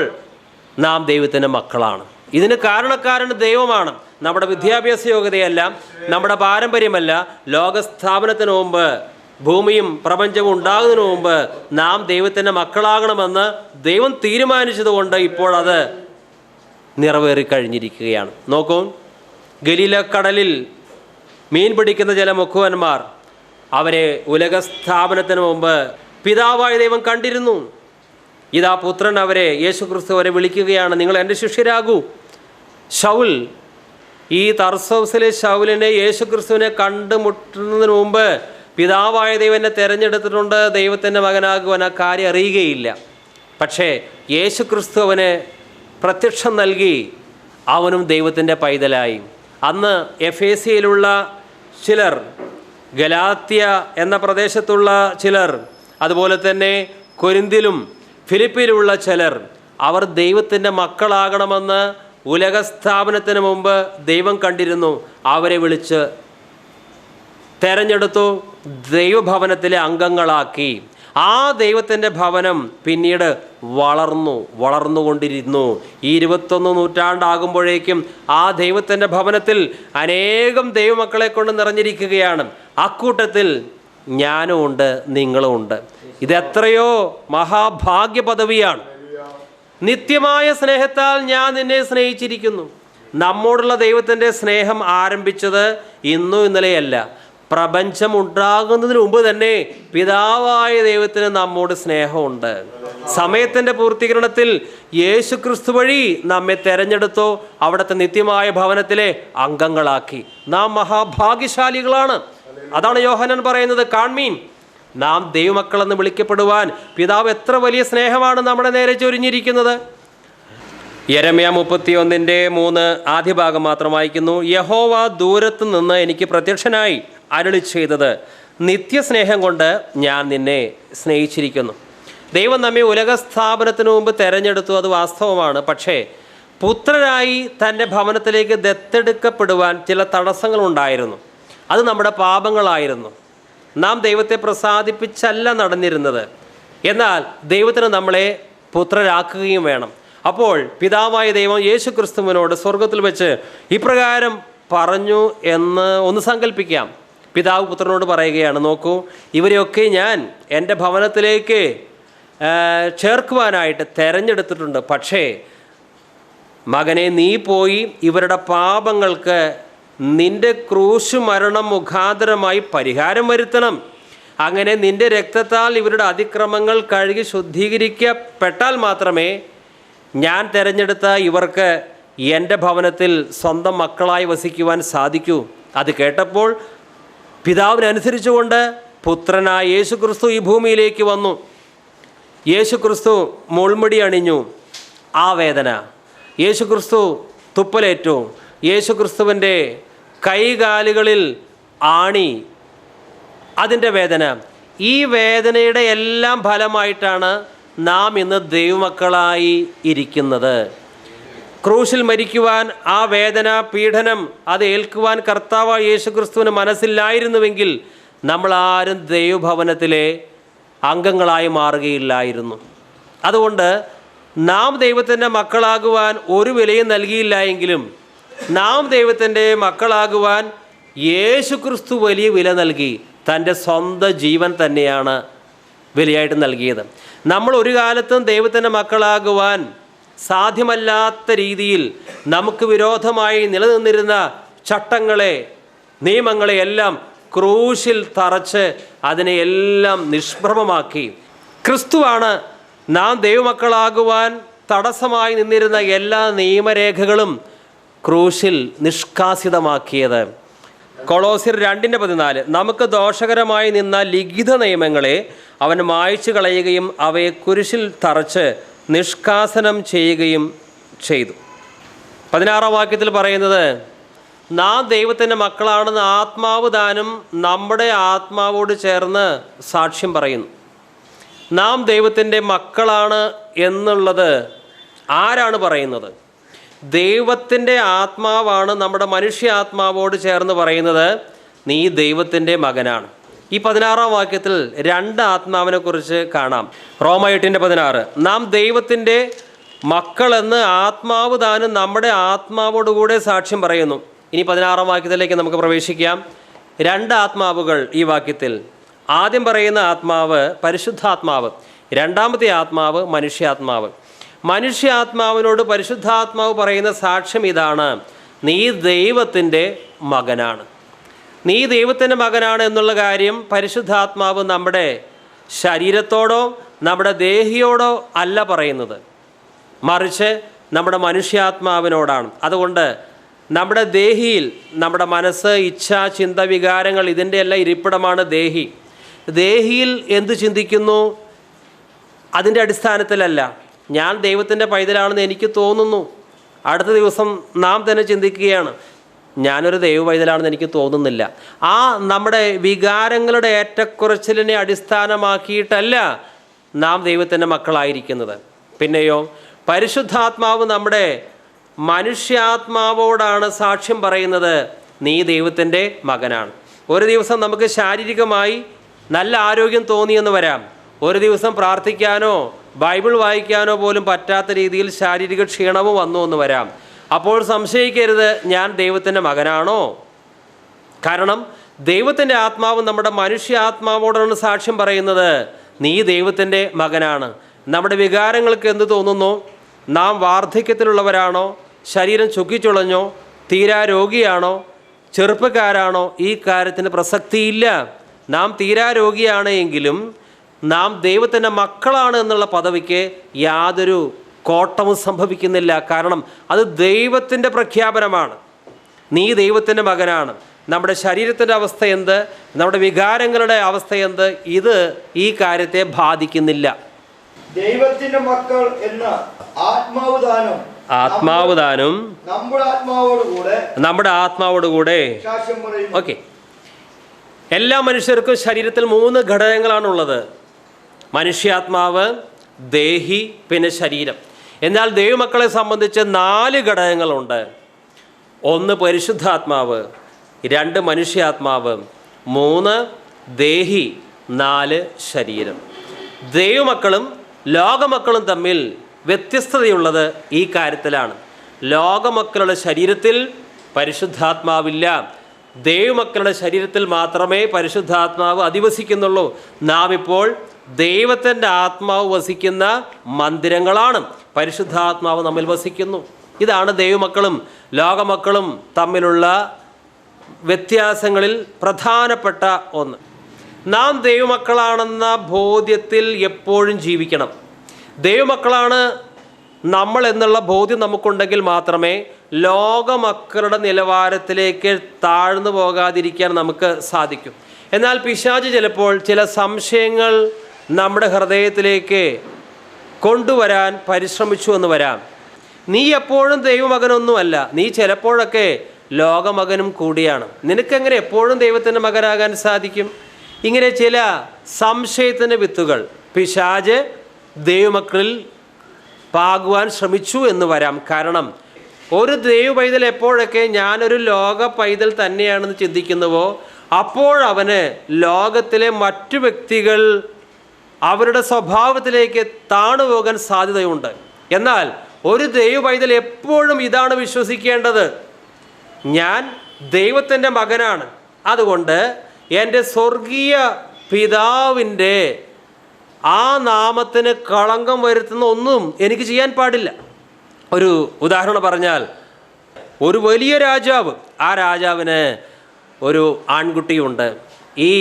നാം ദൈവത്തിൻ്റെ മക്കളാണ്. ഇതിന് കാരണക്കാരൻ ദൈവമാണ്. നമ്മുടെ വിദ്യാഭ്യാസ യോഗ്യതയല്ല, നമ്മുടെ പാരമ്പര്യമല്ല. ലോകസ്ഥാപനത്തിന് മുമ്പ്, ഭൂമിയും പ്രപഞ്ചവും ഉണ്ടാകുന്നതിന് മുമ്പ് നാം ദൈവത്തിൻ്റെ മക്കളാകണമെന്ന് ദൈവം തീരുമാനിച്ചതുകൊണ്ട് ഇപ്പോൾ അത് നിറവേറിക്കഴിഞ്ഞിരിക്കുകയാണ്. നോക്കൂ, ഗലീലക്കടലിൽ മീൻ പിടിക്കുന്ന ചില മുക്കുവന്മാർ അവരെ ഉലകസ്ഥാപനത്തിന് മുമ്പ് പിതാവായ ദൈവം കണ്ടിരുന്നു. ഇതാ പുത്രൻ അവരെ, യേശു ക്രിസ്തു അവരെ വിളിക്കുകയാണ്, നിങ്ങൾ എൻ്റെ ശിഷ്യരാകൂ. ശൗൽ, ഈ തർസോസിലെ ശൗലിനെ യേശു ക്രിസ്തുവിനെ കണ്ടുമുട്ടുന്നതിന് മുമ്പ് പിതാവായ ദൈവം എന്നെ തിരഞ്ഞെടുത്തിട്ടുണ്ട്, ദൈവത്തിൻ്റെ മകനാകുവാൻ ആ കാര്യം അറിയുകയില്ല. പക്ഷേ യേശു ക്രിസ്തു അവന് പ്രത്യക്ഷം നൽകി, അവനും ദൈവത്തിൻ്റെ പൈതലായി. അന്ന് എഫേസ്യയിലുള്ള ചിലർ, ഗലാത്യ എന്ന പ്രദേശത്തുള്ള ചിലർ, അതുപോലെ തന്നെ കൊരിന്തിലും ഫിലിപ്പിലുള്ള ചിലർ, അവർ ദൈവത്തിൻ്റെ മക്കളാകണമെന്ന് ഉലകസ്ഥാപനത്തിന് മുമ്പ് ദൈവം കണ്ടിരുന്നു. അവരെ വിളിച്ച് തെരഞ്ഞെടുത്തു, ദൈവഭവനത്തിലെ അംഗങ്ങളാക്കി. ആ ദൈവത്തിൻ്റെ ഭവനം പിന്നീട് വളർന്നുകൊണ്ടിരുന്നു. ഈ 21 നൂറ്റാണ്ടാകുമ്പോഴേക്കും ആ ദൈവത്തിൻ്റെ ഭവനത്തിൽ അനേകം ദൈവമക്കളെ കൊണ്ട് നിറഞ്ഞിരിക്കുകയാണ്. അക്കൂട്ടത്തിൽ ഞാനും ഉണ്ട്, നിങ്ങളും ഉണ്ട്. ഇതെത്രയോ മഹാഭാഗ്യ പദവിയാണ്. നിത്യമായ സ്നേഹത്താൽ ഞാൻ നിന്നെ സ്നേഹിച്ചിരിക്കുന്നു. നമ്മോടുള്ള ദൈവത്തിൻ്റെ സ്നേഹം ആരംഭിച്ചത് ഇന്നും ഇന്നലെയല്ല. പ്രപഞ്ചം ഉണ്ടാകുന്നതിന് മുമ്പ് തന്നെ പിതാവായ ദൈവത്തിന് നമ്മോട് സ്നേഹമുണ്ട്. സമയത്തിൻ്റെ പൂർത്തീകരണത്തിൽ യേശു ക്രിസ്തു വഴി നമ്മെ തെരഞ്ഞെടുത്തോ, അവിടുത്തെ നിത്യമായ ഭവനത്തിലെ അംഗങ്ങളാക്കി. നാം മഹാഭാഗ്യശാലികളാണ്. അതാണ് യോഹന്നാൻ പറയുന്നത്, കാൺമീൻ, നാം ദൈവമക്കളെന്ന് വിളിക്കപ്പെടുവാൻ പിതാവ് എത്ര വലിയ സ്നേഹമാണ് നമ്മുടെ നേരെ ചൊരിഞ്ഞിരിക്കുന്നത്. യെരമ്യാ 31:3 ആദ്യ ഭാഗം മാത്രം വായിക്കുന്നു. യഹോവ ദൂരത്ത് നിന്ന് എനിക്ക് പ്രത്യക്ഷനായി അരുളി ചെയ്തത്, നിത്യസ്നേഹം കൊണ്ട് ഞാൻ നിന്നെ സ്നേഹിച്ചിരിക്കുന്നു. ദൈവം നമ്മെ ഉലകസ്ഥാപനത്തിന് മുമ്പ് തിരഞ്ഞെടുത്തു, അത് വാസ്തവമാണ്. പക്ഷേ പുത്രരായി തൻ്റെ ഭവനത്തിലേക്ക് ദത്തെടുക്കപ്പെടുവാൻ ചില തടസ്സങ്ങളുണ്ടായിരുന്നു. അത് നമ്മുടെ പാപങ്ങളായിരുന്നു. നാം ദൈവത്തെ പ്രസാദിപ്പിച്ചല്ല നടന്നിരുന്നത്. എന്നാൽ ദൈവത്തിന് നമ്മളെ പുത്രരാക്കുകയും വേണം. അപ്പോൾ പിതാവായ ദൈവം യേശു ക്രിസ്തുവിനോട് സ്വർഗത്തിൽ വെച്ച് ഇപ്രകാരം പറഞ്ഞു എന്ന് ഒന്ന് സങ്കല്പിക്കാം. പിതാവ് പുത്രനോട് പറയുകയാണ്, നോക്കൂ, ഇവരെയൊക്കെ ഞാൻ എൻ്റെ ഭവനത്തിലേക്ക് ചേർക്കുവാനായിട്ട് തിരഞ്ഞെടുത്തിട്ടുണ്ട്. പക്ഷേ മകനെ, നീ പോയി ഇവരുടെ പാപങ്ങൾക്ക് നിന്റെ ക്രൂശ് മരണം മുഖാന്തരമായി പരിഹാരം വരുത്തണം. അങ്ങനെ നിന്റെ രക്തത്താൽ ഇവരുടെ അതിക്രമങ്ങൾ കഴുകി ശുദ്ധീകരിക്കപ്പെട്ടാൽ മാത്രമേ ഞാൻ തിരഞ്ഞെടുത്ത ഇവർക്ക് എൻ്റെ ഭവനത്തിൽ സ്വന്തം മക്കളായി വസിക്കുവാൻ സാധിക്കൂ. അത് കേട്ടപ്പോൾ പിതാവിനനുസരിച്ചുകൊണ്ട് പുത്രനായ യേശു ക്രിസ്തു ഈ ഭൂമിയിലേക്ക് വന്നു. യേശു ക്രിസ്തു മുൾമുടി അണിഞ്ഞു. ആ വേദന, യേശു ക്രിസ്തു തുപ്പലേറ്റു, യേശു ക്രിസ്തുവിൻ്റെ കൈകാലുകളിൽ ആണി, അതിൻ്റെ വേദന, ഈ വേദനയുടെ എല്ലാം ഫലമായിട്ടാണ് നാം ഇന്ന് ദൈവമക്കളായി ഇരിക്കുന്നത്. ക്രൂശിൽ മരിക്കുവാൻ, ആ വേദന, പീഡനം അത് ഏൽക്കുവാൻ കർത്താവായ യേശു ക്രിസ്തുവിന് മനസ്സില്ലായിരുന്നുവെങ്കിൽ നമ്മളാരും ദൈവഭവനത്തിലെ അംഗങ്ങളായി മാറുകയില്ലായിരുന്നു. അതുകൊണ്ട് നാം ദൈവത്തിൻ്റെ മക്കളാകുവാൻ ഒരു വിലയും നൽകിയില്ല എങ്കിലും നാം ദൈവത്തിൻ്റെ മക്കളാകുവാൻ യേശു ക്രിസ്തു വലിയ വില നൽകി. തൻ്റെ സ്വന്തം ജീവൻ തന്നെയാണ് വിലയായിട്ട് നൽകിയത്. നമ്മൾ ഒരു കാലത്തും ദൈവത്തിൻ്റെ മക്കളാകുവാൻ സാധ്യമല്ലാത്ത രീതിയിൽ നമുക്ക് വിരോധമായി നിലനിന്നിരുന്ന ചട്ടങ്ങളെ, നിയമങ്ങളെ എല്ലാം ക്രൂശിൽ തറച്ച് അതിനെ എല്ലാം നിഷ്പ്രഭമാക്കി. ക്രിസ്തുവാണ് നാം ദൈവമക്കളാകുവാൻ തടസ്സമായി നിന്നിരുന്ന എല്ലാ നിയമരേഖകളും ക്രൂശിൽ നിഷ്കാസിതമാക്കിയത്. കൊളോസ്യർ 2:14 നമുക്ക് ദോഷകരമായി നിന്ന ലിഖിത നിയമങ്ങളെ അവൻ മായ്ച്ചു കളയുകയും അവയെ കുരിശിൽ തറച്ച് നിഷ്കാസനം ചെയ്യുകയും ചെയ്തു. 16-ാം വാക്യത്തിൽ പറയുന്നത്, നാം ദൈവത്തിൻ്റെ മക്കളാണെന്ന് ആത്മാവ് താനും നമ്മുടെ ആത്മാവോട് ചേർന്ന് സാക്ഷ്യം പറയുന്നു. നാം ദൈവത്തിൻ്റെ മക്കളാണ് എന്നുള്ളത് ആരാണ് പറയുന്നത്? ദൈവത്തിൻ്റെ ആത്മാവാണ് നമ്മുടെ മനുഷ്യ ആത്മാവോട് ചേർന്ന് പറയുന്നത്, നീ ദൈവത്തിൻ്റെ മകനാണ്. ഈ 16-ാം വാക്യത്തിൽ 2 ആത്മാവിനെ കുറിച്ച് കാണാം. റോമ 8:16, നാം ദൈവത്തിൻ്റെ മക്കളെന്ന് ആത്മാവ് താനും നമ്മുടെ ആത്മാവോടുകൂടെ സാക്ഷ്യം പറയുന്നു. ഇനി 16-ാം വാക്യത്തിലേക്ക് നമുക്ക് പ്രവേശിക്കാം. 2 ആത്മാവുകൾ ഈ വാക്യത്തിൽ. ആദ്യം പറയുന്ന ആത്മാവ് പരിശുദ്ധാത്മാവ്, രണ്ടാമത്തെ ആത്മാവ് മനുഷ്യാത്മാവ്. മനുഷ്യാത്മാവിനോട് പരിശുദ്ധാത്മാവ് പറയുന്ന സാക്ഷ്യം ഇതാണ്: നീ ദൈവത്തിൻ്റെ മകനാണ്. നീ ദൈവത്തിൻ്റെ മകനാണ് എന്നുള്ള കാര്യം പരിശുദ്ധാത്മാവ് നമ്മുടെ ശരീരത്തോടോ നമ്മുടെ ദേഹിയോടോ അല്ല പറയുന്നത്, മറിച്ച് നമ്മുടെ മനുഷ്യാത്മാവിനോടാണ്. അതുകൊണ്ട് നമ്മുടെ ദേഹിയിൽ നമ്മുടെ മനസ്സ്, ഇച്ഛ, ചിന്ത, വികാരങ്ങൾ, ഇതിൻ്റെ എല്ലാം ഇരിപ്പിടമാണ് ദേഹി. ദേഹിയിൽ എന്ത് ചിന്തിക്കുന്നു അതിൻ്റെ അടിസ്ഥാനത്തിലല്ല. ഞാൻ ദൈവത്തിൻ്റെ പൈതലാണെന്ന് എനിക്ക് തോന്നുന്നു, അടുത്ത ദിവസം നാം തന്നെ ചിന്തിക്കുകയാണ് ഞാനൊരു ദൈവ പൈതലാണെന്ന് എനിക്ക് തോന്നുന്നില്ല. ആ നമ്മുടെ വികാരങ്ങളുടെ ഏറ്റക്കുറച്ചിലിനെ അടിസ്ഥാനമാക്കിയിട്ടല്ല നാം ദൈവത്തിൻ്റെ മക്കളായിരിക്കുന്നത്. പിന്നെയോ പരിശുദ്ധാത്മാവ് നമ്മുടെ മനുഷ്യാത്മാവോടാണ് സാക്ഷ്യം പറയുന്നത്, നീ ദൈവത്തിൻ്റെ മകനാണ്. ഒരു ദിവസം നമുക്ക് ശാരീരികമായി നല്ല ആരോഗ്യം തോന്നിയെന്ന് വരാം, ഒരു ദിവസം പ്രാർത്ഥിക്കാനോ ബൈബിൾ വായിക്കാനോ പോലും പറ്റാത്ത രീതിയിൽ ശാരീരിക ക്ഷീണവും വന്നു എന്ന് വരാം. അപ്പോൾ സംശയിക്കരുത്, ഞാൻ ദൈവത്തിൻ്റെ മകനാണോ? കാരണം ദൈവത്തിൻ്റെ ആത്മാവ് നമ്മുടെ മനുഷ്യാത്മാവോടാണ് സാക്ഷ്യം പറയുന്നത്, നീ ദൈവത്തിൻ്റെ മകനാണ്. നമ്മുടെ വികാരങ്ങൾക്ക് എന്ത് തോന്നുന്നു? നാം വാർദ്ധക്യത്തിലുള്ളവരാണോ? ശരീരം ചുക്കിച്ചുളഞ്ഞോ? തീരാ രോഗിയാണോ? ചെറുപ്പക്കാരാണോ? ഈ കാര്യത്തിന് പ്രസക്തിയില്ല. നാം തീരാ രോഗിയാണ് എങ്കിലും നാം ദൈവത്തിൻ്റെ മക്കളാണ് എന്നുള്ള പദവിക്ക് യാതൊരു കോട്ടവും സംഭവിക്കുന്നില്ല. കാരണം അത് ദൈവത്തിൻ്റെ പ്രഖ്യാപനമാണ്. നീ ദൈവത്തിൻ്റെ മകനാണ്. നമ്മുടെ ശരീരത്തിൻ്റെ അവസ്ഥ എന്ത്, നമ്മുടെ വികാരങ്ങളുടെ അവസ്ഥ എന്ത്, ഇത് ഈ കാര്യത്തെ ബാധിക്കുന്നില്ല. ദൈവത്തിന്റെ മക്കൾ എന്ന ആത്മാവ് ദാനം നമ്മുടെ ആത്മാവോടുകൂടെ സാക്ഷ്യം പറയുന്നു. ഓക്കെ, എല്ലാ മനുഷ്യർക്കും ശരീരത്തിൽ 3 ഘടകങ്ങളാണുള്ളത്: മനുഷ്യാത്മാവ്, ദേഹി, പിന്നെ ശരീരം. എന്നാൽ ദൈവമക്കളെ സംബന്ധിച്ച് 4 ഘടകങ്ങളുണ്ട്. 1 പരിശുദ്ധാത്മാവ്, 2 മനുഷ്യാത്മാവ്, 3 ദേഹി, 4 ശരീരം. ദൈവമക്കളും ലോകമക്കളും തമ്മിൽ വ്യത്യസ്തതയുള്ളത് ഈ കാര്യത്തിലാണ്. ലോകമക്കളുടെ ശരീരത്തിൽ പരിശുദ്ധാത്മാവില്ല, ദൈവമക്കളുടെ ശരീരത്തിൽ മാത്രമേ പരിശുദ്ധാത്മാവ് അധിവസിക്കുന്നുള്ളൂ. നാം ഇപ്പോൾ ദൈവത്തിൻ്റെ ആത്മാവ് വസിക്കുന്ന മന്ദിരങ്ങളാണ്. പരിശുദ്ധാത്മാവ് നമ്മിൽ വസിക്കുന്നു. ഇതാണ് ദൈവമക്കളും ലോകമക്കളും തമ്മിലുള്ള വ്യത്യാസങ്ങളിൽ പ്രധാനപ്പെട്ട ഒന്ന്. നാം ദൈവമക്കളാണെന്ന ബോധ്യത്തിൽ എപ്പോഴും ജീവിക്കണം. ദൈവമക്കളാണ് നമ്മൾ എന്നുള്ള ബോധ്യം നമുക്കുണ്ടെങ്കിൽ മാത്രമേ ലോകമക്കളുടെ നിലവാരത്തിലേക്ക് താഴ്ന്നു പോകാതിരിക്കാൻ നമുക്ക് സാധിക്കും. എന്നാൽ പിശാച് ചിലപ്പോൾ ചില സംശയങ്ങൾ നമ്മുടെ ഹൃദയത്തിലേക്ക് കൊണ്ടുവരാൻ പരിശ്രമിച്ചു എന്ന് വരാം. നീ എപ്പോഴും ദൈവമകനൊന്നുമല്ല, നീ ചിലപ്പോഴൊക്കെ ലോകമകനും കൂടിയാണ്. നിനക്കെങ്ങനെ എപ്പോഴും ദൈവത്തിൻ്റെ മകനാകാൻ സാധിക്കും? ഇങ്ങനെ ചില സംശയത്തിൻ്റെ വിത്തുകൾ പിശാച് ദൈവമക്കളിൽ പാകുവാൻ ശ്രമിച്ചു എന്ന് വരാം. കാരണം ഒരു ദൈവ പൈതൽ എപ്പോഴൊക്കെ ഞാനൊരു ലോക പൈതൽ തന്നെയാണെന്ന് ചിന്തിക്കുന്നുവോ അപ്പോഴവന് ലോകത്തിലെ മറ്റു വ്യക്തികൾ അവരുടെ സ്വഭാവത്തിലേക്ക് താണുപോകാൻ സാധ്യതയുണ്ട്. എന്നാൽ ഒരു ദൈവ പൈതൽ എപ്പോഴും ഇതാണ് വിശ്വസിക്കേണ്ടത്: ഞാൻ ദൈവത്തിൻ്റെ മകനാണ്, അതുകൊണ്ട് എൻ്റെ സ്വർഗീയ പിതാവിൻ്റെ ആ നാമത്തിന് കളങ്കം വരുത്തുന്ന ഒന്നും എനിക്ക് ചെയ്യാൻ പാടില്ല. ഒരു ഉദാഹരണം പറഞ്ഞാൽ, ഒരു വലിയ രാജാവ്, ആ രാജാവിന് ഒരു ആൺകുട്ടിയുണ്ട്. ഈ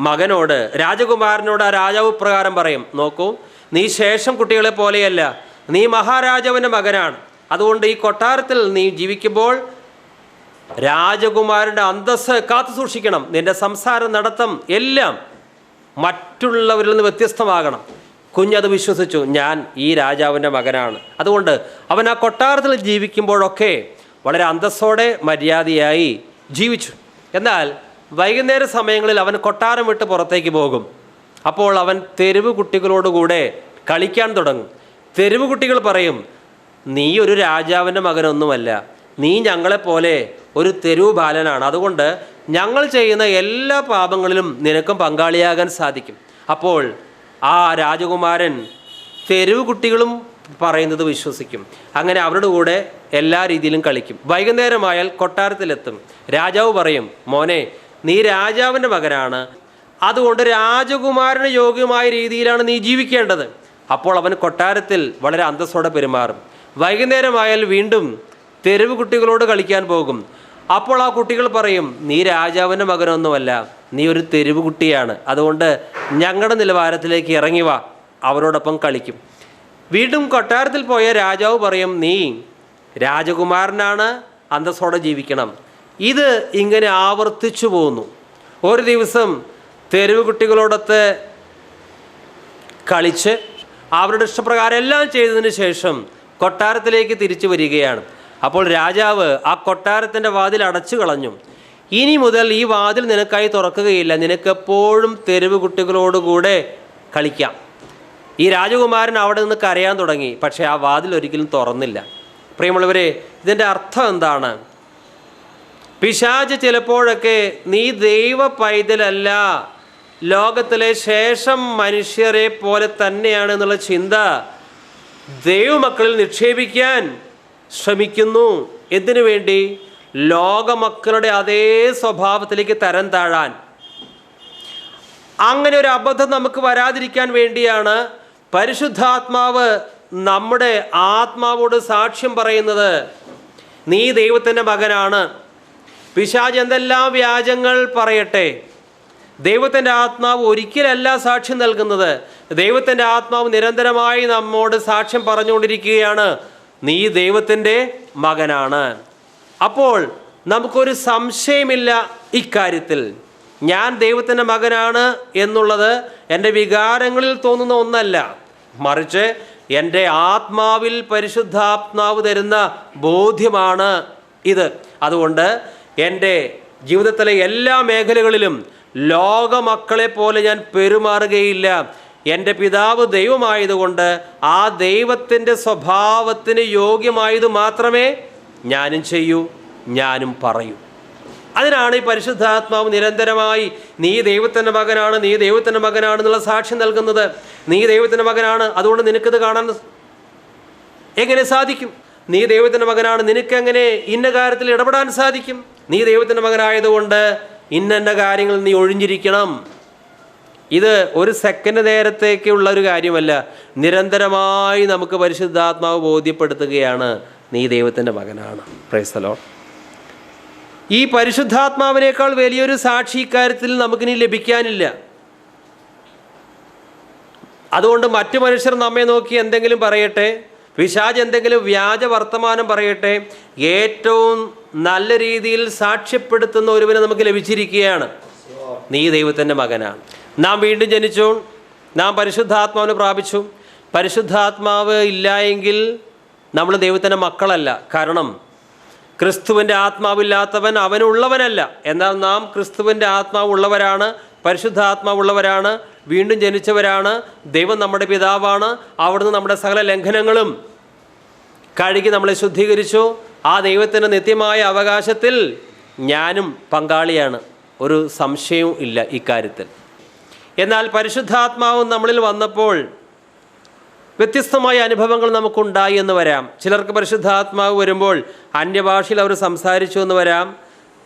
മകനോട്, രാജകുമാരനോട് ആ രാജാവ് പ്രകാരം പറയും, നോക്കൂ, നീ ശേഷം കുട്ടികളെ പോലെയല്ല, നീ മഹാരാജാവിൻ്റെ മകനാണ്. അതുകൊണ്ട് ഈ കൊട്ടാരത്തിൽ നീ ജീവിക്കുമ്പോൾ രാജകുമാരൻ്റെ അന്തസ്സ് കാത്തു സൂക്ഷിക്കണം. നിൻ്റെ സംസാരം, നടത്തം എല്ലാം മറ്റുള്ളവരിൽ നിന്ന് വ്യത്യസ്തമാകണം. കുഞ്ഞത് വിശ്വസിച്ചു, ഞാൻ ഈ രാജാവിൻ്റെ മകനാണ്. അതുകൊണ്ട് അവൻ ആ കൊട്ടാരത്തിൽ ജീവിക്കുമ്പോഴൊക്കെ വളരെ അന്തസ്സോടെ മര്യാദയായി ജീവിച്ചു. എന്നാൽ വൈകുന്നേര സമയങ്ങളിൽ അവൻ കൊട്ടാരം വിട്ട് പുറത്തേക്ക് പോകും. അപ്പോൾ അവൻ തെരുവ് കുട്ടികളോടുകൂടെ കളിക്കാൻ തുടങ്ങും. തെരുവ് കുട്ടികൾ പറയും, നീ ഒരു രാജാവിൻ്റെ മകനൊന്നുമല്ല, നീ ഞങ്ങളെപ്പോലെ ഒരു തെരുവ് ബാലനാണ്. അതുകൊണ്ട് ഞങ്ങൾ ചെയ്യുന്ന എല്ലാ പാപങ്ങളിലും നിനക്കും പങ്കാളിയാകാൻ സാധിക്കും. അപ്പോൾ ആ രാജകുമാരൻ തെരുവ് കുട്ടികളും പറയുന്നത് വിശ്വസിക്കും. അങ്ങനെ അവരുടെ കൂടെ എല്ലാ രീതിയിലും കളിക്കും. വൈകുന്നേരമായാൽ കൊട്ടാരത്തിലെത്തും. രാജാവ് പറയും, മോനെ, നീ രാജാവിൻ്റെ മകനാണ്, അതുകൊണ്ട് രാജകുമാരന് യോഗ്യമായ രീതിയിലാണ് നീ ജീവിക്കേണ്ടത്. അപ്പോൾ അവൻ കൊട്ടാരത്തിൽ വളരെ അന്തസ്സോടെ പെരുമാറും. വൈകുന്നേരമായാൽ വീണ്ടും തെരുവ് കുട്ടികളോട് കളിക്കാൻ പോകും. അപ്പോൾ ആ കുട്ടികൾ പറയും, നീ രാജാവിൻ്റെ മകനൊന്നുമല്ല, നീ ഒരു തെരുവ് കുട്ടിയാണ്, അതുകൊണ്ട് ഞങ്ങളുടെ നിലവാരത്തിലേക്ക് ഇറങ്ങി വാ. അവരോടൊപ്പം കളിക്കും. വീണ്ടും കൊട്ടാരത്തിൽ പോയ രാജാവ് പറയും, നീ രാജകുമാരനാണ്, അന്തസ്സോടെ ജീവിക്കണം. ഇത് ഇങ്ങനെ ആവർത്തിച്ചു പോകുന്നു. ഒരു ദിവസം തെരുവ് കുട്ടികളോടൊത്ത് കളിച്ച് അവരുടെ ഇഷ്ടപ്രകാരം എല്ലാം ചെയ്തതിന് ശേഷം കൊട്ടാരത്തിലേക്ക് തിരിച്ചു വരികയാണ്. അപ്പോൾ രാജാവ് ആ കൊട്ടാരത്തിൻ്റെ വാതിൽ അടച്ചു കളഞ്ഞു. ഇനി മുതൽ ഈ വാതിൽ നിനക്കായി തുറക്കുകയില്ല, നിനക്കെപ്പോഴും തെരുവ് കുട്ടികളോടുകൂടെ കളിക്കാം. ഈ രാജകുമാരൻ അവിടെ നിന്ന് കരയാൻ തുടങ്ങി. പക്ഷേ ആ വാതിൽ ഒരിക്കലും തുറന്നില്ല. പ്രിയമുള്ളവരെ, ഇതിൻ്റെ അർത്ഥം എന്താണ്? പിശാച് ചിലപ്പോഴൊക്കെ നീ ദൈവ പൈതലല്ല, ലോകത്തിലെ ശേഷം മനുഷ്യരെ പോലെ തന്നെയാണ് എന്നുള്ള ചിന്ത ദൈവമക്കളിൽ നിക്ഷേപിക്കാൻ ശ്രമിക്കുന്നു. എന്തിനു വേണ്ടി? ലോകമക്കളുടെ അതേ സ്വഭാവത്തിലേക്ക് തരം താഴാൻ. അങ്ങനെ ഒരു അബദ്ധം നമുക്ക് വരാതിരിക്കാൻ വേണ്ടിയാണ് പരിശുദ്ധാത്മാവ് നമ്മുടെ ആത്മാവോട് സാക്ഷ്യം പറയുന്നത്, നീ ദൈവത്തിൻ്റെ മകനാണ്. പിശാച് എന്തെല്ലാം വ്യാജങ്ങൾ പറയട്ടെ, ദൈവത്തിൻ്റെ ആത്മാവ് ഒരിക്കലല്ല സാക്ഷ്യം നൽകുന്നത്. ദൈവത്തിൻ്റെ ആത്മാവ് നിരന്തരമായി നമ്മോട് സാക്ഷ്യം പറഞ്ഞുകൊണ്ടിരിക്കുകയാണ്, നീ ദൈവത്തിൻ്റെ മകനാണ്. അപ്പോൾ നമുക്കൊരു സംശയമില്ല ഇക്കാര്യത്തിൽ. ഞാൻ ദൈവത്തിൻ്റെ മകനാണ് എന്നുള്ളത് എൻ്റെ വികാരങ്ങളിൽ തോന്നുന്ന ഒന്നല്ല, മറിച്ച് എൻ്റെ ആത്മാവിൽ പരിശുദ്ധാത്മാവ് തരുന്ന ബോധ്യമാണ് ഇത്. അതുകൊണ്ട് എൻ്റെ ജീവിതത്തിലെ എല്ലാ മേഖലകളിലും ലോകമക്കളെ പോലെ ഞാൻ പെരുമാറുകയില്ല. എൻ്റെ പിതാവ് ദൈവമായതുകൊണ്ട് ആ ദൈവത്തിൻ്റെ സ്വഭാവത്തിന് യോഗ്യമായത് മാത്രമേ ഞാനും ചെയ്യൂ, ഞാനും പറയൂ. അതിനാണ് ഈ പരിശുദ്ധാത്മാവ് നിരന്തരമായി നീ ദൈവത്തിൻ്റെ മകനാണ്, നീ ദൈവത്തിൻ്റെ മകനാണെന്നുള്ള സാക്ഷ്യം നൽകുന്നത്. നീ ദൈവത്തിൻ്റെ മകനാണ്, അതുകൊണ്ട് നിനക്കിത് കാണാൻ എങ്ങനെ സാധിക്കും? നീ ദൈവത്തിൻ്റെ മകനാണ്, നിനക്കെങ്ങനെ ഇന്ന കാര്യത്തിൽ ഇടപെടാൻ സാധിക്കും? നീ ദൈവത്തിൻ്റെ മകനായതുകൊണ്ട് ഇന്ന കാര്യങ്ങൾ നീ ഒഴിഞ്ഞിരിക്കണം. ഇത് ഒരു സെക്കൻഡ് നേരത്തേക്കുള്ള ഒരു കാര്യമല്ല, നിരന്തരമായി നമുക്ക് പരിശുദ്ധാത്മാവ് ബോധ്യപ്പെടുത്തുകയാണ്, നീ ദൈവത്തിൻ്റെ മകനാണ്. Price the Lord. ഈ പരിശുദ്ധാത്മാവിനേക്കാൾ വലിയൊരു സാക്ഷി ഇക്കാര്യത്തിൽ നമുക്കിനി ലഭിക്കാനില്ല. അതുകൊണ്ട് മറ്റു മനുഷ്യർ നമ്മെ നോക്കി എന്തെങ്കിലും പറയട്ടെ, പിശാച് എന്തെങ്കിലും വ്യാജ വർത്തമാനം പറയട്ടെ, ഏറ്റവും നല്ല രീതിയിൽ സാക്ഷ്യപ്പെടുത്തുന്ന ഒരുവനെ നമുക്ക് ലഭിച്ചിരിക്കുകയാണ്, നീ ദൈവത്തിൻ്റെ മകനാണ്. നാം വീണ്ടും ജനിച്ചു, നാം പരിശുദ്ധാത്മാവിനെ പ്രാപിച്ചു. പരിശുദ്ധാത്മാവ് ഇല്ല എങ്കിൽ നമ്മൾ ദൈവത്തിൻ്റെ മക്കളല്ല. കാരണം ക്രിസ്തുവിൻ്റെ ആത്മാവില്ലാത്തവൻ അവനുള്ളവനല്ല. എന്നാൽ നാം ക്രിസ്തുവിൻ്റെ ആത്മാവുള്ളവരാണ്, പരിശുദ്ധാത്മാവുള്ളവരാണ്, വീണ്ടും ജനിച്ചവരാണ്. ദൈവം നമ്മുടെ പിതാവാണ്. അവിടുന്ന് നമ്മുടെ സകല ലംഘനങ്ങളും കഴുകി നമ്മളെ ശുദ്ധീകരിച്ചു. ആ ദൈവത്തിൻ്റെ നിത്യമായ അവകാശത്തിൽ ഞാനും പങ്കാളിയാണ്, ഒരു സംശയവും ഇല്ല ഇക്കാര്യത്തിൽ. എന്നാൽ പരിശുദ്ധാത്മാവ് നമ്മളിൽ വന്നപ്പോൾ വ്യത്യസ്തമായ അനുഭവങ്ങൾ നമുക്കുണ്ടായി എന്ന് വരാം. ചിലർക്ക് പരിശുദ്ധാത്മാവ് വരുമ്പോൾ അന്യഭാഷയിൽ അവർ സംസാരിച്ചു എന്ന് വരാം.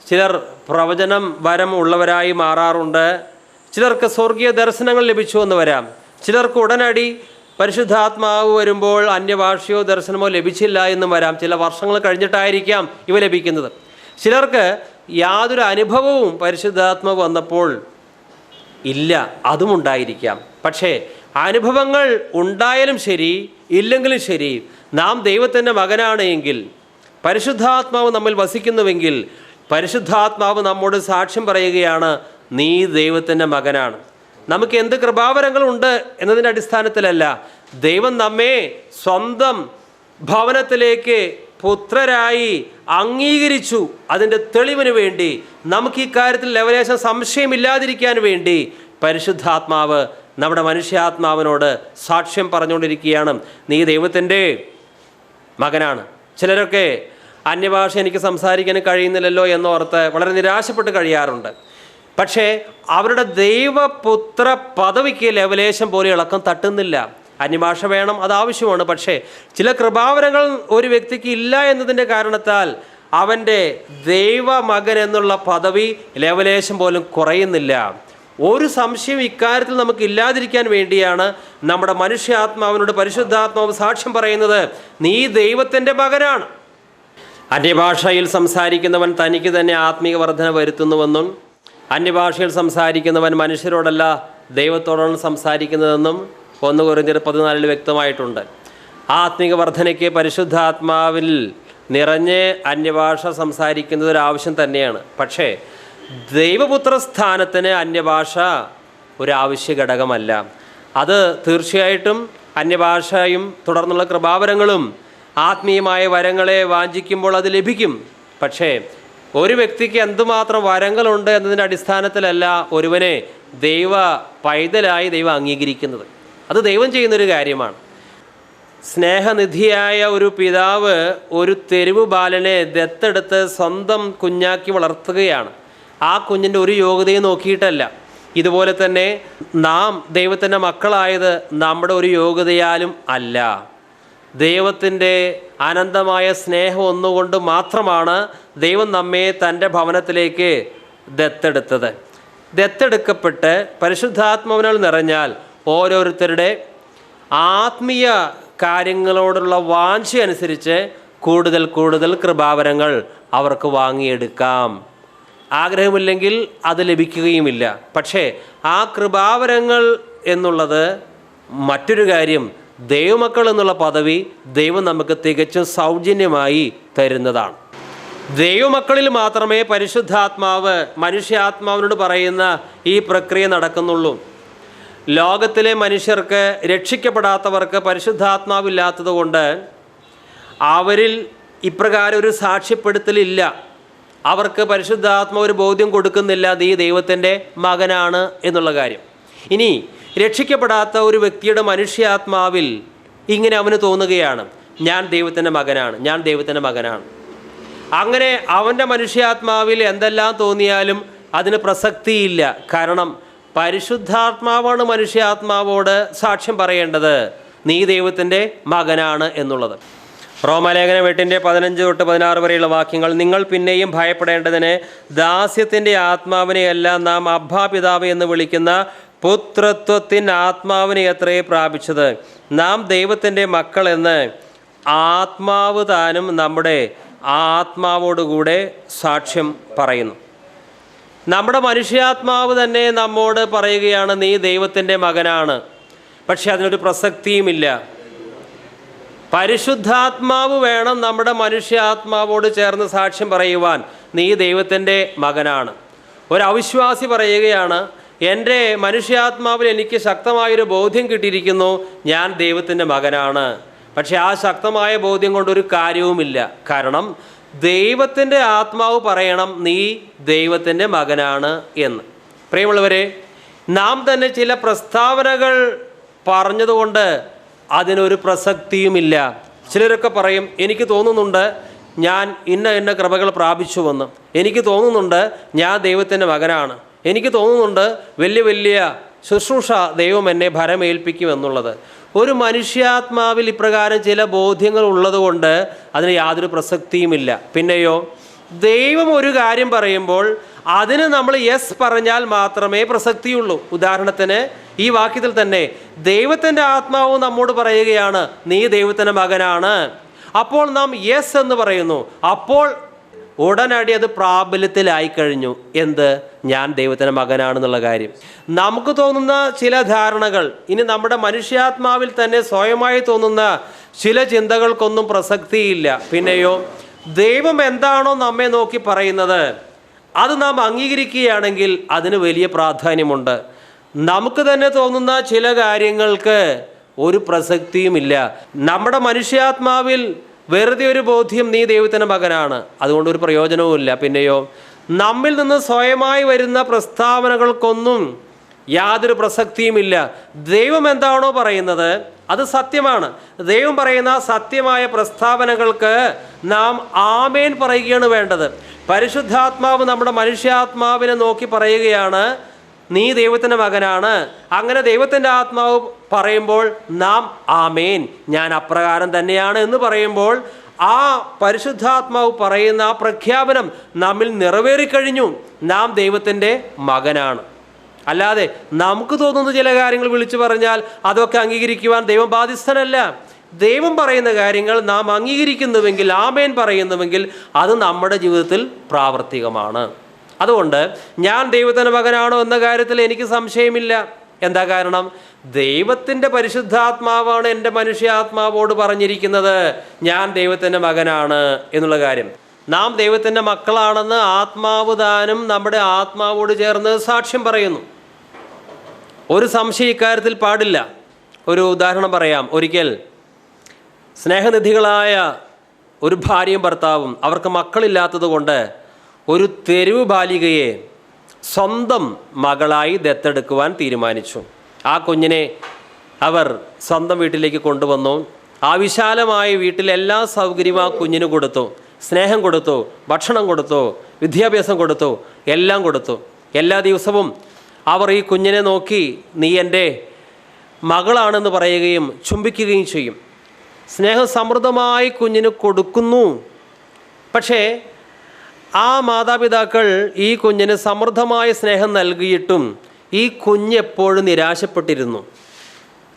ചിലർ പ്രവചനം വരം ഉള്ളവരായി മാറാറുണ്ട്. ചിലർക്ക് സ്വർഗീയ ദർശനങ്ങൾ ലഭിച്ചു എന്ന് വരാം. ചിലർക്ക് ഉടനടി പരിശുദ്ധാത്മാവ് വരുമ്പോൾ അന്യഭാഷയോ ദർശനമോ ലഭിച്ചില്ല എന്നും വരാം. ചില വർഷങ്ങൾ കഴിഞ്ഞിട്ടായിരിക്കാം ഇവ ലഭിക്കുന്നത്. ചിലർക്ക് യാതൊരു അനുഭവവും പരിശുദ്ധാത്മാവ് വന്നപ്പോൾ ഇല്ല, അതും ഉണ്ടായിരിക്കാം. പക്ഷേ അനുഭവങ്ങൾ ഉണ്ടായാലും ശരി ഇല്ലെങ്കിലും ശരി, നാം ദൈവത്തിൻ്റെ മകനാണ് എങ്കിൽ, പരിശുദ്ധാത്മാവ് നമ്മിൽ വസിക്കുന്നുവെങ്കിൽ, പരിശുദ്ധാത്മാവ് നമ്മോട് സാക്ഷ്യം പറയുകയാണ്, നീ ദൈവത്തിൻ്റെ മകനാണ്. നമുക്ക് എന്ത് കൃപാവരങ്ങളുണ്ട് എന്നതിൻ്റെ അടിസ്ഥാനത്തിലല്ല, ദൈവം നമ്മെ സ്വന്തം ഭവനത്തിലേക്ക് പുത്രരായി അംഗീകരിച്ചു. അതിൻ്റെ തെളിവിന് വേണ്ടി, നമുക്ക് ഈ കാര്യത്തിൽ ലേവലേശം സംശയമില്ലാതിരിക്കാൻ വേണ്ടി പരിശുദ്ധാത്മാവ് നമ്മുടെ മനുഷ്യാത്മാവിനോട് സാക്ഷ്യം പറഞ്ഞുകൊണ്ടിരിക്കുകയാണ്, നീ ദൈവത്തിൻ്റെ മകനാണ്. ചിലരൊക്കെ അന്യഭാഷ എനിക്ക് സംസാരിക്കാൻ കഴിയുന്നില്ലല്ലോ എന്നോർത്ത് വളരെ നിരാശപ്പെട്ട് കഴിയാറുണ്ട്. പക്ഷേ അവരുടെ ദൈവപുത്ര പദവിക്ക് ലെവലേശം പോലെ ഇളക്കം തട്ടുന്നില്ല. അന്യഭാഷ വേണം, അത് ആവശ്യമാണ്. പക്ഷേ ചില കൃപാവരങ്ങൾ ഒരു വ്യക്തിക്ക് ഇല്ല എന്നതിൻ്റെ കാരണത്താൽ അവൻ്റെ ദൈവമകൻ എന്നുള്ള പദവി ലെവലേശം പോലും കുറയുന്നില്ല. ഒരു സംശയം ഇക്കാര്യത്തിൽ നമുക്ക് ഇല്ലാതിരിക്കാൻ വേണ്ടിയാണ് നമ്മുടെ മനുഷ്യാത്മാവിനോട് പരിശുദ്ധാത്മാവ് സാക്ഷ്യം പറയുന്നത്, നീ ദൈവത്തിൻ്റെ മകനാണ്. അന്യഭാഷയിൽ സംസാരിക്കുന്നവൻ തനിക്ക് തന്നെ ആത്മീയ വർധന വരുത്തുന്നുവെന്നും അന്യഭാഷയിൽ സംസാരിക്കുന്നവൻ മനുഷ്യരോടല്ല ദൈവത്തോടാണ് സംസാരിക്കുന്നതെന്നും 1 കൊരിന്ത്യർ 14 വ്യക്തമായിട്ടുണ്ട്. ആത്മീക വർധനയ്ക്ക് പരിശുദ്ധാത്മാവിൽ നിറഞ്ഞ് അന്യഭാഷ സംസാരിക്കുന്നത് ഒരാവശ്യം തന്നെയാണ്. പക്ഷേ ദൈവപുത്ര സ്ഥാനത്തിന് അന്യഭാഷ ഒരു ആവശ്യ ഘടകമല്ല. അത് തീർച്ചയായിട്ടും അന്യഭാഷയും തുടർന്നുള്ള കൃപാവരങ്ങളും ആത്മീയമായ വരങ്ങളെ വാഞ്ചിക്കുമ്പോൾ അത് ലഭിക്കും. പക്ഷേ ഒരു വ്യക്തിക്ക് എന്തുമാത്രം വരങ്ങളുണ്ട് എന്നതിൻ്റെ അടിസ്ഥാനത്തിലല്ല ഒരുവനെ ദൈവ പൈതലായി ദൈവം അംഗീകരിക്കുന്നത്. അത് ദൈവം ചെയ്യുന്നൊരു കാര്യമാണ്. സ്നേഹനിധിയായ ഒരു പിതാവ് ഒരു തെരുവ് ബാലനെ ദത്തെടുത്ത് സ്വന്തം കുഞ്ഞാക്കി വളർത്തുകയാണ്. ആ കുഞ്ഞിൻ്റെ ഒരു യോഗ്യതയും നോക്കിയിട്ടല്ല. ഇതുപോലെ തന്നെ നാം ദൈവത്തിൻ്റെ മക്കളായത് നമ്മുടെ ഒരു യോഗ്യതയാലും അല്ല. ദൈവത്തിൻ്റെ അനന്തമായ സ്നേഹം ഒന്നുകൊണ്ട് മാത്രമാണ് ദൈവം നമ്മെ തൻ്റെ ഭവനത്തിലേക്ക് ദത്തെടുത്തത്. ദത്തെടുക്കപ്പെട്ട് പരിശുദ്ധാത്മാവിനാൽ നിറഞ്ഞാൽ ഓരോരുത്തരുടെ ആത്മീയ കാര്യങ്ങളോടുള്ള വാഞ്ച അനുസരിച്ച് കൂടുതൽ കൂടുതൽ കൃപാവരങ്ങൾ അവർക്ക് വാങ്ങിയെടുക്കാം. ആഗ്രഹമില്ലെങ്കിൽ അത് ലഭിക്കുകയുമില്ല. പക്ഷേ ആ കൃപാവരങ്ങൾ എന്നുള്ളത് മറ്റൊരു കാര്യം, ദൈവമക്കൾ എന്നുള്ള പദവി ദൈവം നമുക്ക് തികച്ചും സൗജന്യമായി തരുന്നതാണ്. ദൈവമക്കളിൽ മാത്രമേ പരിശുദ്ധാത്മാവ് മനുഷ്യാത്മാവിനോട് പറയുന്ന ഈ പ്രക്രിയ നടക്കുന്നുള്ളൂ. ലോകത്തിലെ മനുഷ്യർക്ക്, രക്ഷിക്കപ്പെടാത്തവർക്ക് പരിശുദ്ധാത്മാവില്ലാത്തത് കൊണ്ട് അവരിൽ ഇപ്രകാരം ഒരു സാക്ഷ്യപ്പെടുത്തലില്ല. അവർക്ക് പരിശുദ്ധാത്മാവ് ഒരു ബോധ്യം കൊടുക്കുന്നില്ല, നീ ദൈവത്തിൻ്റെ മകനാണ് എന്നുള്ള കാര്യം. ഇനി രക്ഷിക്കപ്പെടാത്ത ഒരു വ്യക്തിയുടെ മനുഷ്യാത്മാവിൽ ഇങ്ങനെ അവന് തോന്നുകയാണ്, ഞാൻ ദൈവത്തിൻ്റെ മകനാണ്, ഞാൻ ദൈവത്തിൻ്റെ മകനാണ്. അങ്ങനെ അവൻ്റെ മനുഷ്യാത്മാവിൽ എന്തെല്ലാം തോന്നിയാലും അതിന് പ്രസക്തിയില്ല. കാരണം പരിശുദ്ധാത്മാവാണ് മനുഷ്യാത്മാവോട് സാക്ഷ്യം പറയേണ്ടത്, നീ ദൈവത്തിൻ്റെ മകനാണ് എന്നുള്ളത്. റോമാലേഖനം 8:15-16 വരെയുള്ള വാക്യങ്ങൾ, നിങ്ങൾ പിന്നെയും ഭയപ്പെടേണ്ടതിന് ദാസ്യത്തിൻ്റെ ആത്മാവിനെയല്ല നാം അബ്ബാ പിതാവ് എന്ന് വിളിക്കുന്ന പുത്രത്വത്തിൻ്റെ ആത്മാവിനെ എത്രയേ പ്രാപിച്ചത്. നാം ദൈവത്തിൻ്റെ മക്കളെന്ന് ആത്മാവ് താനും നമ്മുടെ ആത്മാവോടുകൂടെ സാക്ഷ്യം പറയുന്നു. നമ്മുടെ മനുഷ്യാത്മാവ് തന്നെ നമ്മോട് പറയുകയാണ്, നീ ദൈവത്തിൻ്റെ മകനാണ്. പക്ഷെ അതിനൊരു പ്രസക്തിയുമില്ല. പരിശുദ്ധാത്മാവ് വേണം നമ്മുടെ മനുഷ്യാത്മാവോട് ചേർന്ന് സാക്ഷ്യം പറയുവാൻ, നീ ദൈവത്തിൻ്റെ മകനാണ്. ഒരു അവിശ്വാസി പറയുകയാണ്, എൻ്റെ മനുഷ്യാത്മാവിൽ എനിക്ക് ശക്തമായൊരു ബോധ്യം കിട്ടിയിരിക്കുന്നു, ഞാൻ ദൈവത്തിൻ്റെ മകനാണ്. പക്ഷെ ആ ശക്തമായ ബോധ്യം കൊണ്ടൊരു കാര്യവുമില്ല. കാരണം ദൈവത്തിൻ്റെ ആത്മാവ് പറയണം, നീ ദൈവത്തിൻ്റെ മകനാണ് എന്ന്. പ്രിയമുള്ളവരെ, നാം തന്നെ ചില പ്രസ്താവനകൾ പറഞ്ഞതുകൊണ്ട് അതിനൊരു പ്രസക്തിയുമില്ല. ചിലരൊക്കെ പറയും, എനിക്ക് തോന്നുന്നുണ്ട് ഞാൻ ഇന്ന കൃപകൾ പ്രാപിച്ചുവെന്ന്, എനിക്ക് തോന്നുന്നുണ്ട് ഞാൻ ദൈവത്തിൻ്റെ മകനാണ്, എനിക്ക് തോന്നുന്നുണ്ട് വലിയ വലിയ ശുശ്രൂഷ ദൈവം എന്നെ ഭരമേൽപ്പിക്കുമെന്നുള്ളത്. ഒരു മനുഷ്യാത്മാവിൽ ഇപ്രകാരം ചില ബോധ്യങ്ങൾ ഉള്ളതുകൊണ്ട് അതിന് യാതൊരു പ്രസക്തിയുമില്ല. പിന്നെയോ ദൈവം ഒരു കാര്യം പറയുമ്പോൾ അതിന് നമ്മൾ യെസ് പറഞ്ഞാൽ മാത്രമേ പ്രസക്തിയുള്ളൂ. ഉദാഹരണത്തിന് ഈ വാക്യത്തിൽ തന്നെ ദൈവത്തിൻ്റെ ആത്മാവ് നമ്മോട് പറയുകയാണ്, നീ ദൈവത്തിൻ്റെ മകനാണ്. അപ്പോൾ നാം യെസ് എന്ന് പറയുന്നു. അപ്പോൾ ഉടനടി അത് പ്രാബല്യത്തിലായി കഴിഞ്ഞു. എന്ത്? ഞാൻ ദൈവത്തിൻ്റെ മകനാണെന്നുള്ള കാര്യം. നമുക്ക് തോന്നുന്ന ചില ധാരണകൾ, ഇനി നമ്മുടെ മനുഷ്യാത്മാവിൽ തന്നെ സ്വയമായി തോന്നുന്ന ചില ചിന്തകൾക്കൊന്നും പ്രസക്തിയില്ല. പിന്നെയോ ദൈവം എന്താണോ നമ്മെ നോക്കി പറയുന്നത് അത് നാം അംഗീകരിക്കുകയാണെങ്കിൽ അതിന് വലിയ പ്രാധാന്യമുണ്ട്. നമുക്ക് തന്നെ തോന്നുന്ന ചില കാര്യങ്ങൾക്ക് ഒരു പ്രസക്തിയുമില്ല. നമ്മുടെ മനുഷ്യാത്മാവിൽ വെറുതെ ഒരു ബോധ്യം, നീ ദൈവത്തിൻ്റെ മകനാണ്, അതുകൊണ്ട് ഒരു പ്രയോജനവുമില്ല. പിന്നെയോ നമ്മിൽ നിന്ന് സ്വയമായി വരുന്ന പ്രസ്താവനകൾക്കൊന്നും യാതൊരു പ്രസക്തിയുമില്ല. ദൈവം എന്താണോ പറയുന്നത് അത് സത്യമാണ്. ദൈവം പറയുന്ന സത്യമായ പ്രസ്താവനകൾക്ക് നാം ആമേൻ പറയുകയാണ് വേണ്ടത്. പരിശുദ്ധാത്മാവ് നമ്മുടെ മനുഷ്യാത്മാവിനെ നോക്കി പറയുകയാണ്, നീ ദൈവത്തിൻ്റെ മകനാണ്. അങ്ങനെ ദൈവത്തിൻ്റെ ആത്മാവ് പറയുമ്പോൾ നാം ആമേൻ, ഞാൻ അപ്രകാരം തന്നെയാണ് എന്ന് പറയുമ്പോൾ ആ പരിശുദ്ധാത്മാവ് പറയുന്ന ആ പ്രഖ്യാപനം നമ്മിൽ നിറവേറിക്കഴിഞ്ഞു. നാം ദൈവത്തിൻ്റെ മകനാണ്. അല്ലാതെ നമുക്ക് തോന്നുന്ന ചില കാര്യങ്ങൾ വിളിച്ചു പറഞ്ഞാൽ അതൊക്കെ അംഗീകരിക്കുവാൻ ദൈവം ബാധ്യസ്ഥനല്ല. ദൈവം പറയുന്ന കാര്യങ്ങൾ നാം അംഗീകരിക്കുന്നുവെങ്കിൽ, ആമേൻ പറയുന്നുവെങ്കിൽ അത് നമ്മുടെ ജീവിതത്തിൽ പ്രാവർത്തികമാണ്. അതുകൊണ്ട് ഞാൻ ദൈവത്തിൻ്റെ മകനാണോ എന്ന കാര്യത്തിൽ എനിക്ക് സംശയമില്ല. എന്താ കാരണം? ദൈവത്തിൻ്റെ പരിശുദ്ധാത്മാവാണ് എൻ്റെ മനുഷ്യാത്മാവോട് പറഞ്ഞിരിക്കുന്നത് ഞാൻ ദൈവത്തിൻ്റെ മകനാണ് എന്നുള്ള കാര്യം. നാം ദൈവത്തിൻ്റെ മക്കളാണെന്ന് ആത്മാവ് താനും നമ്മുടെ ആത്മാവോട് ചേർന്ന് സാക്ഷ്യം പറയുന്നു. ഒരു സംശയം ഇക്കാര്യത്തിൽ പാടില്ല. ഒരു ഉദാഹരണം പറയാം. ഒരിക്കൽ സ്നേഹനിധികളായ ഒരു ഭാര്യയും ഭർത്താവും അവർക്ക് മക്കളില്ലാത്തത് കൊണ്ട് ഒരു തെരുവ് ബാലികയെ സ്വന്തം മകളായി ദത്തെടുക്കുവാൻ തീരുമാനിച്ചു. ആ കുഞ്ഞിനെ അവർ സ്വന്തം വീട്ടിലേക്ക് കൊണ്ടുവന്നു. ആ വിശാലമായ വീട്ടിൽ എല്ലാ സൗകര്യവും ആ കുഞ്ഞിന് കൊടുത്തു. സ്നേഹം കൊടുത്തു, ഭക്ഷണം കൊടുത്തു, വിദ്യാഭ്യാസം കൊടുത്തു, എല്ലാം കൊടുത്തു. എല്ലാ ദിവസവും അവർ ഈ കുഞ്ഞിനെ നോക്കി നീ എൻ്റെ മകളാണെന്ന് പറയുകയും ചുംബിക്കുകയും ചെയ്യും. സ്നേഹം സമൃദ്ധമായി കുഞ്ഞിന് കൊടുക്കുന്നു. പക്ഷേ ആ മാതാപിതാക്കൾ ഈ കുഞ്ഞിന് സമൃദ്ധമായ സ്നേഹം നൽകിയിട്ടും ഈ കുഞ്ഞ് എപ്പോഴും നിരാശപ്പെട്ടിരുന്നു.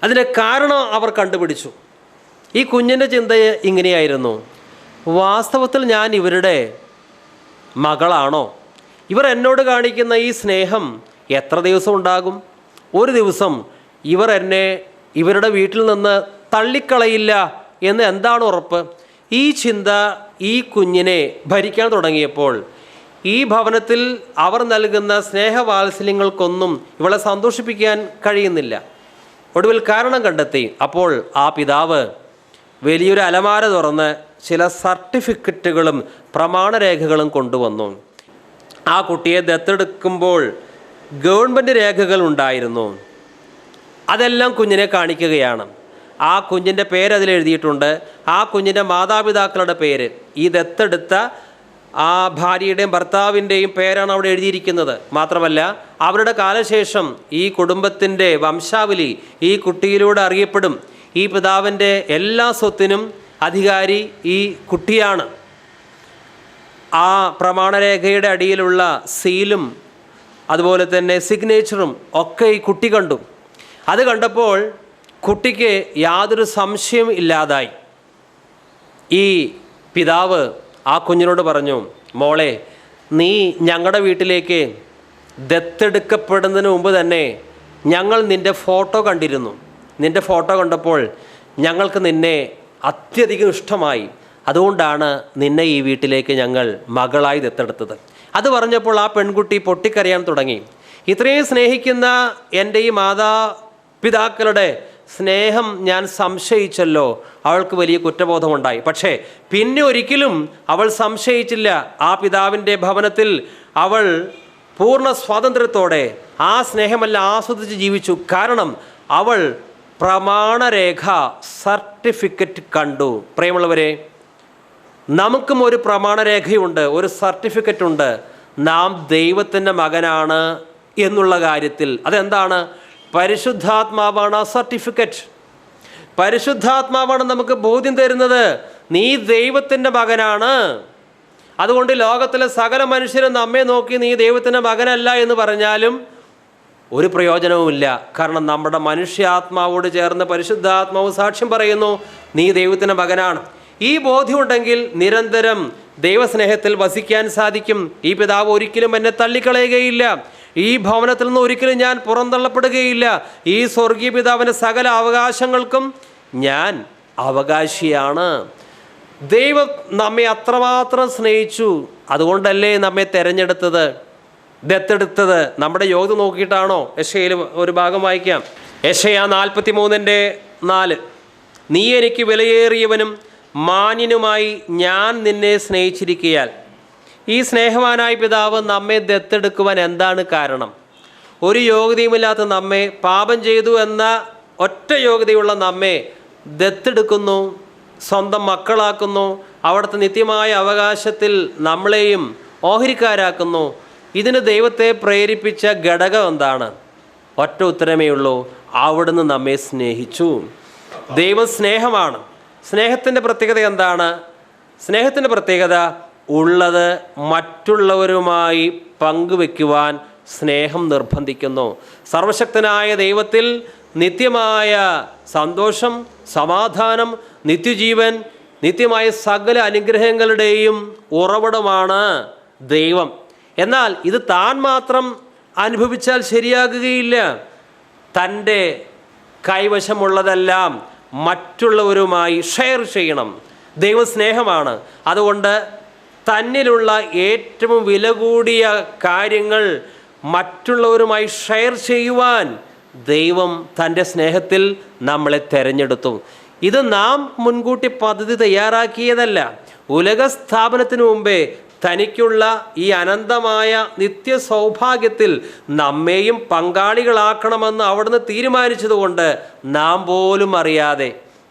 അതിൻ്റെ കാരണം അവർ കണ്ടുപിടിച്ചു. ഈ കുഞ്ഞിൻ്റെ ചിന്ത ഇങ്ങനെയായിരുന്നു, വാസ്തവത്തിൽ ഞാൻ ഇവരുടെ മകളാണോ? ഇവർ എന്നോട് കാണിക്കുന്ന ഈ സ്നേഹം എത്ര ദിവസം ഉണ്ടാകും? ഒരു ദിവസം ഇവർ എന്നെ ഇവരുടെ വീട്ടിൽ നിന്ന് തള്ളിക്കളയില്ല എന്ന് എന്താണ് ഉറപ്പ്? ഈ ചിന്ത ഈ കുഞ്ഞിനെ ഭരിക്കാൻ തുടങ്ങിയപ്പോൾ ഈ ഭവനത്തിൽ അവർ നൽകുന്ന സ്നേഹവാത്സല്യങ്ങൾക്കൊന്നും ഇവളെ സന്തോഷിപ്പിക്കാൻ കഴിയുന്നില്ല. ഒടുവിൽ കാരണം കണ്ടെത്തി. അപ്പോൾ ആ പിതാവ് വലിയൊരു അലമാര തുറന്ന് ചില സർട്ടിഫിക്കറ്റുകളും പ്രമാണരേഖകളും കൊണ്ടുവന്നു. ആ കുട്ടിയെ ദത്തെടുക്കുമ്പോൾ ഗവൺമെൻറ് രേഖകൾ ഉണ്ടായിരുന്നു. അതെല്ലാം കുഞ്ഞിനെ കാണിക്കുകയാണ്. ആ കുഞ്ഞിൻ്റെ പേര് അതിലെഴുതിയിട്ടുണ്ട്. ആ കുഞ്ഞിൻ്റെ മാതാപിതാക്കളുടെ പേര്, ഈ ദത്തെടുത്ത ആ ഭാര്യയുടെയും ഭർത്താവിൻ്റെയും പേരാണ് അവിടെ എഴുതിയിരിക്കുന്നത്. മാത്രമല്ല അവരുടെ കാലശേഷം ഈ കുടുംബത്തിൻ്റെ വംശാവലി ഈ കുട്ടിയിലൂടെ അറിയപ്പെടും. ഈ പിതാവിൻ്റെ എല്ലാ സ്വത്തിനും അധികാരി ഈ കുട്ടിയാണ്. ആ പ്രമാണരേഖയുടെ അടിയിലുള്ള സീലും അതുപോലെ തന്നെ സിഗ്നേച്ചറും ഒക്കെ ഈ കുട്ടി കണ്ടു. അത് കണ്ടപ്പോൾ കുട്ടിക്ക് യാതൊരു സംശയം ഇല്ലാതായി. ഈ പിതാവ് ആ കുഞ്ഞിനോട് പറഞ്ഞു, മോളെ, നീ ഞങ്ങളുടെ വീട്ടിലേക്ക് ദത്തെടുക്കപ്പെടുന്നതിന് മുമ്പ് തന്നെ ഞങ്ങൾ നിൻ്റെ ഫോട്ടോ കണ്ടിരുന്നു. നിൻ്റെ ഫോട്ടോ കണ്ടപ്പോൾ ഞങ്ങൾക്ക് നിന്നെ അത്യധികം ഇഷ്ടമായി. അതുകൊണ്ടാണ് നിന്നെ ഈ വീട്ടിലേക്ക് ഞങ്ങൾ മകളായി ദത്തെടുത്തത്. അത് പറഞ്ഞപ്പോൾ ആ പെൺകുട്ടി പൊട്ടിക്കരയാൻ തുടങ്ങി. ഇത്രയും സ്നേഹിക്കുന്ന എൻ്റെ ഈ മാതാപിതാക്കളുടെ സ്നേഹം ഞാൻ സംശയിച്ചല്ലോ. അവൾക്ക് വലിയ കുറ്റബോധമുണ്ടായി. പക്ഷേ പിന്നെ ഒരിക്കലും അവൾ സംശയിച്ചില്ല. ആ പിതാവിൻ്റെ ഭവനത്തിൽ അവൾ പൂർണ്ണ സ്വാതന്ത്ര്യത്തോടെ ആ സ്നേഹമെല്ലാം ആസ്വദിച്ച് ജീവിച്ചു. കാരണം അവൾ പ്രമാണരേഖ സർട്ടിഫിക്കറ്റ് കണ്ടു. പ്രിയമുള്ളവരെ, നമുക്കും ഒരു പ്രമാണരേഖയുണ്ട്, ഒരു സർട്ടിഫിക്കറ്റ് ഉണ്ട്. നാം ദൈവത്തിൻ്റെ മകനാണ് എന്നുള്ള കാര്യത്തിൽ. അതെന്താണ്? പരിശുദ്ധാത്മാവാണ് ആ സർട്ടിഫിക്കറ്റ്. പരിശുദ്ധാത്മാവാണ് നമുക്ക് ബോധ്യം തരുന്നത്, നീ ദൈവത്തിൻ്റെ മകനാണ്. അതുകൊണ്ട് ലോകത്തിലെ സകല മനുഷ്യരും നമ്മെ നോക്കി നീ ദൈവത്തിൻ്റെ മകനല്ല എന്ന് പറഞ്ഞാലും ഒരു പ്രയോജനവുമില്ല. കാരണം നമ്മുടെ മനുഷ്യാത്മാവോട് ചേർന്ന് പരിശുദ്ധാത്മാവ് സാക്ഷ്യം പറയുന്നു, നീ ദൈവത്തിൻ്റെ മകനാണ്. ഈ ബോധ്യമുണ്ടെങ്കിൽ നിരന്തരം ദൈവസ്നേഹത്തിൽ വസിക്കാൻ സാധിക്കും. ഈ പിതാവ് ഒരിക്കലും എന്നെ തള്ളിക്കളയുകയില്ല. ഈ ഭവനത്തിൽ നിന്ന് ഒരിക്കലും ഞാൻ പുറന്തള്ളപ്പെടുകയില്ല. ഈ സ്വർഗീയ പിതാവിൻ്റെ സകല അവകാശങ്ങൾക്കും ഞാൻ അവകാശിയാണ്. ദൈവം നമ്മെ അത്രമാത്രം സ്നേഹിച്ചു. അതുകൊണ്ടല്ലേ നമ്മെ തിരഞ്ഞെടുത്തത്, ദത്തെടുത്തത്. നമ്മുടെ യോഗ്യത നോക്കിയിട്ടാണോ? യെശയ്യായിൽ ഒരു ഭാഗം വായിക്കാം. യെശയ്യാ 43:4. നീ എനിക്ക് വിലയേറിയവനും മാന്യനുമായി ഞാൻ നിന്നെ സ്നേഹിച്ചിരിക്കയാൽ. ഈ സ്നേഹവാനായ പിതാവ് നമ്മെ ദത്തെടുക്കുവാൻ എന്താണ് കാരണം? ഒരു യോഗ്യതയുമില്ലാത്ത നമ്മെ, പാപം ചെയ്തു എന്ന ഒറ്റ യോഗ്യതയുള്ള നമ്മെ ദത്തെടുക്കുന്നു, സ്വന്തം മക്കളാക്കുന്നു, അവിടുത്തെ നിത്യമായ അവകാശത്തിൽ നമ്മളെയും ഓഹരിക്കാരാക്കുന്നു. ഇതിന് ദൈവത്തെ പ്രേരിപ്പിച്ച ഘടകം എന്താണ്? ഒറ്റ ഉത്തരമേ ഉള്ളൂ, അവിടുന്ന് നമ്മെ സ്നേഹിച്ചു. ദൈവം സ്നേഹമാണ്. സ്നേഹത്തിൻ്റെ പ്രത്യേകത എന്താണ്? സ്നേഹത്തിൻ്റെ പ്രത്യേകത ഉള്ളത് മറ്റുള്ളവരുമായി പങ്കുവെക്കുവാൻ സ്നേഹം നിർബന്ധിക്കുന്നു. സർവശക്തനായ ദൈവത്തിൽ നിത്യമായ സന്തോഷം, സമാധാനം, നിത്യജീവൻ, നിത്യമായ സകല അനുഗ്രഹങ്ങളുടെയും ഉറവിടമാണ് ദൈവം. എന്നാൽ ഇത് താൻ മാത്രം അനുഭവിച്ചാൽ ശരിയാകുകയില്ല. തൻ്റെ കൈവശമുള്ളതെല്ലാം മറ്റുള്ളവരുമായി ഷെയർ ചെയ്യണം. ദൈവം സ്നേഹമാണ്. അതുകൊണ്ട് തന്നിലുള്ള ഏറ്റവും വില കൂടിയ കാര്യങ്ങൾ മറ്റുള്ളവരുമായി ഷെയർ ചെയ്യുവാൻ ദൈവം തൻ്റെ സ്നേഹത്തിൽ നമ്മളെ തിരഞ്ഞെടുത്തു. ഇത് നാം മുൻകൂട്ടി പദ്ധതി തയ്യാറാക്കിയതല്ല. ഉലക സ്ഥാപനത്തിന് മുമ്പേ തനിക്കുള്ള ഈ അനന്തമായ നിത്യ സൗഭാഗ്യത്തിൽ നമ്മെയും പങ്കാളികളാക്കണമെന്ന് അവിടുന്ന് തീരുമാനിച്ചതുകൊണ്ട് നാം പോലും അറിയാതെ,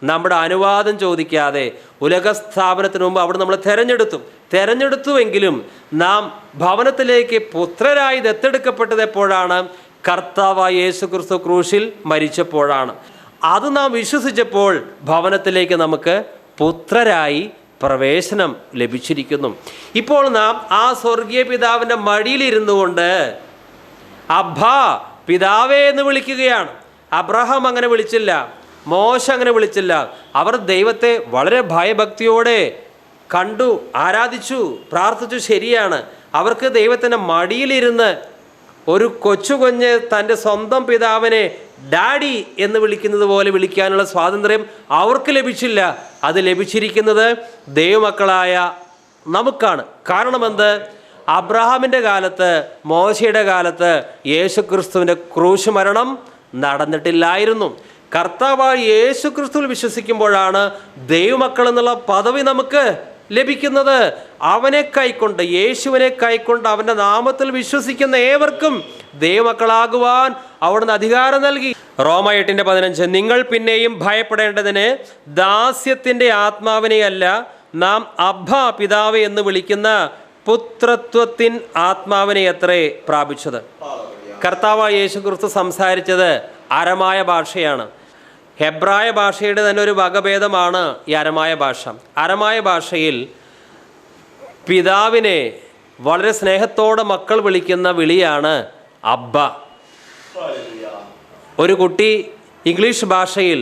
നമ്മുടെ അനുവാദം ചോദിക്കാതെ ഉലക സ്ഥാപനത്തിന് മുമ്പ് അവിടെ നമ്മളെ തിരഞ്ഞെടുത്തുവെങ്കിലും നാം ഭവനത്തിലേക്ക് പുത്രരായി ദത്തെടുക്കപ്പെട്ടത് എപ്പോഴാണ്? കർത്താവായ യേശുക്രിസ്തു ക്രൂശിൽ മരിച്ചപ്പോഴാണ്. അത് നാം വിശ്വസിച്ചപ്പോൾ ഭവനത്തിലേക്ക് നമുക്ക് പുത്രരായി പ്രവേശനം ലഭിച്ചിരിക്കുന്നു. ഇപ്പോൾ നാം ആ സ്വർഗീയ പിതാവിൻ്റെ മടിയിലിരുന്നു കൊണ്ട് അബ്ബാ പിതാവേ എന്ന് വിളിക്കുകയാണ്. അബ്രഹാം അങ്ങനെ വിളിച്ചില്ല, മോശ അങ്ങനെ വിളിച്ചില്ല. അവർ ദൈവത്തെ വളരെ ഭയഭക്തിയോടെ കണ്ടു, ആരാധിച്ചു, പ്രാർത്ഥിച്ചു. ശരിയാണ്, അവർക്ക് ദൈവത്തിൻ്റെ മടിയിലിരുന്ന് ഒരു കൊച്ചുകുഞ്ഞ് തൻ്റെ സ്വന്തം പിതാവിനെ ഡാഡി എന്ന് വിളിക്കുന്നത് പോലെ വിളിക്കാനുള്ള സ്വാതന്ത്ര്യം അവർക്ക് ലഭിച്ചില്ല. അത് ലഭിച്ചിരിക്കുന്നത് ദൈവമക്കളായ നമുക്കാണ്. കാരണമെന്ത്? അബ്രഹാമിൻ്റെ കാലത്ത്, മോശയുടെ കാലത്ത് യേശുക്രിസ്തുവിൻ്റെ ക്രൂശ് മരണം നടന്നിട്ടില്ലായിരുന്നു. കർത്താവായ യേശുക്രിസ്തുവിൽ വിശ്വസിക്കുമ്പോഴാണ് ദൈവമക്കൾ എന്നുള്ള പദവി നമുക്ക് ലഭിക്കുന്നത്. അവനെ കൈക്കൊണ്ട്, യേശുവിനെ കൈക്കൊണ്ട് അവൻ്റെ നാമത്തിൽ വിശ്വസിക്കുന്ന ഏവർക്കും ദൈവമക്കളാകുവാൻ അവിടുന്ന് അധികാരം നൽകി. റോമ 8:15 നിങ്ങൾ പിന്നെയും ഭയപ്പെടേണ്ടതിന് ദാസ്യത്തിൻ്റെ ആത്മാവിനെയല്ല, നാം അബ്ബാ പിതാവേ എന്ന് വിളിക്കുന്ന പുത്രത്വത്തിൻ ആത്മാവിനെ അത്രേ പ്രാപിച്ചത്. കർത്താവായ യേശുക്രിസ്തു സംസാരിച്ചത് അരമായ ഭാഷയാണ്. ഹെബ്രായ ഭാഷയുടെ തന്നെ ഒരു വകഭേദമാണ് ഈ അരമായ ഭാഷ. അരമായ ഭാഷയിൽ പിതാവിനെ വളരെ സ്നേഹത്തോടെ മക്കൾ വിളിക്കുന്ന വിളിയാണ് അബ്ബ. ഒരു കുട്ടി ഇംഗ്ലീഷ് ഭാഷയിൽ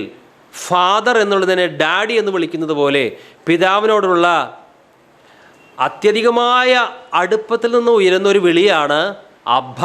ഫാദർ എന്നുള്ളതിനെ ഡാഡി എന്ന് വിളിക്കുന്നത് പോലെ പിതാവിനോടുള്ള അത്യധികമായ അടുപ്പത്തിൽ നിന്ന് ഉയരുന്ന ഒരു വിളിയാണ് അബ്ബ.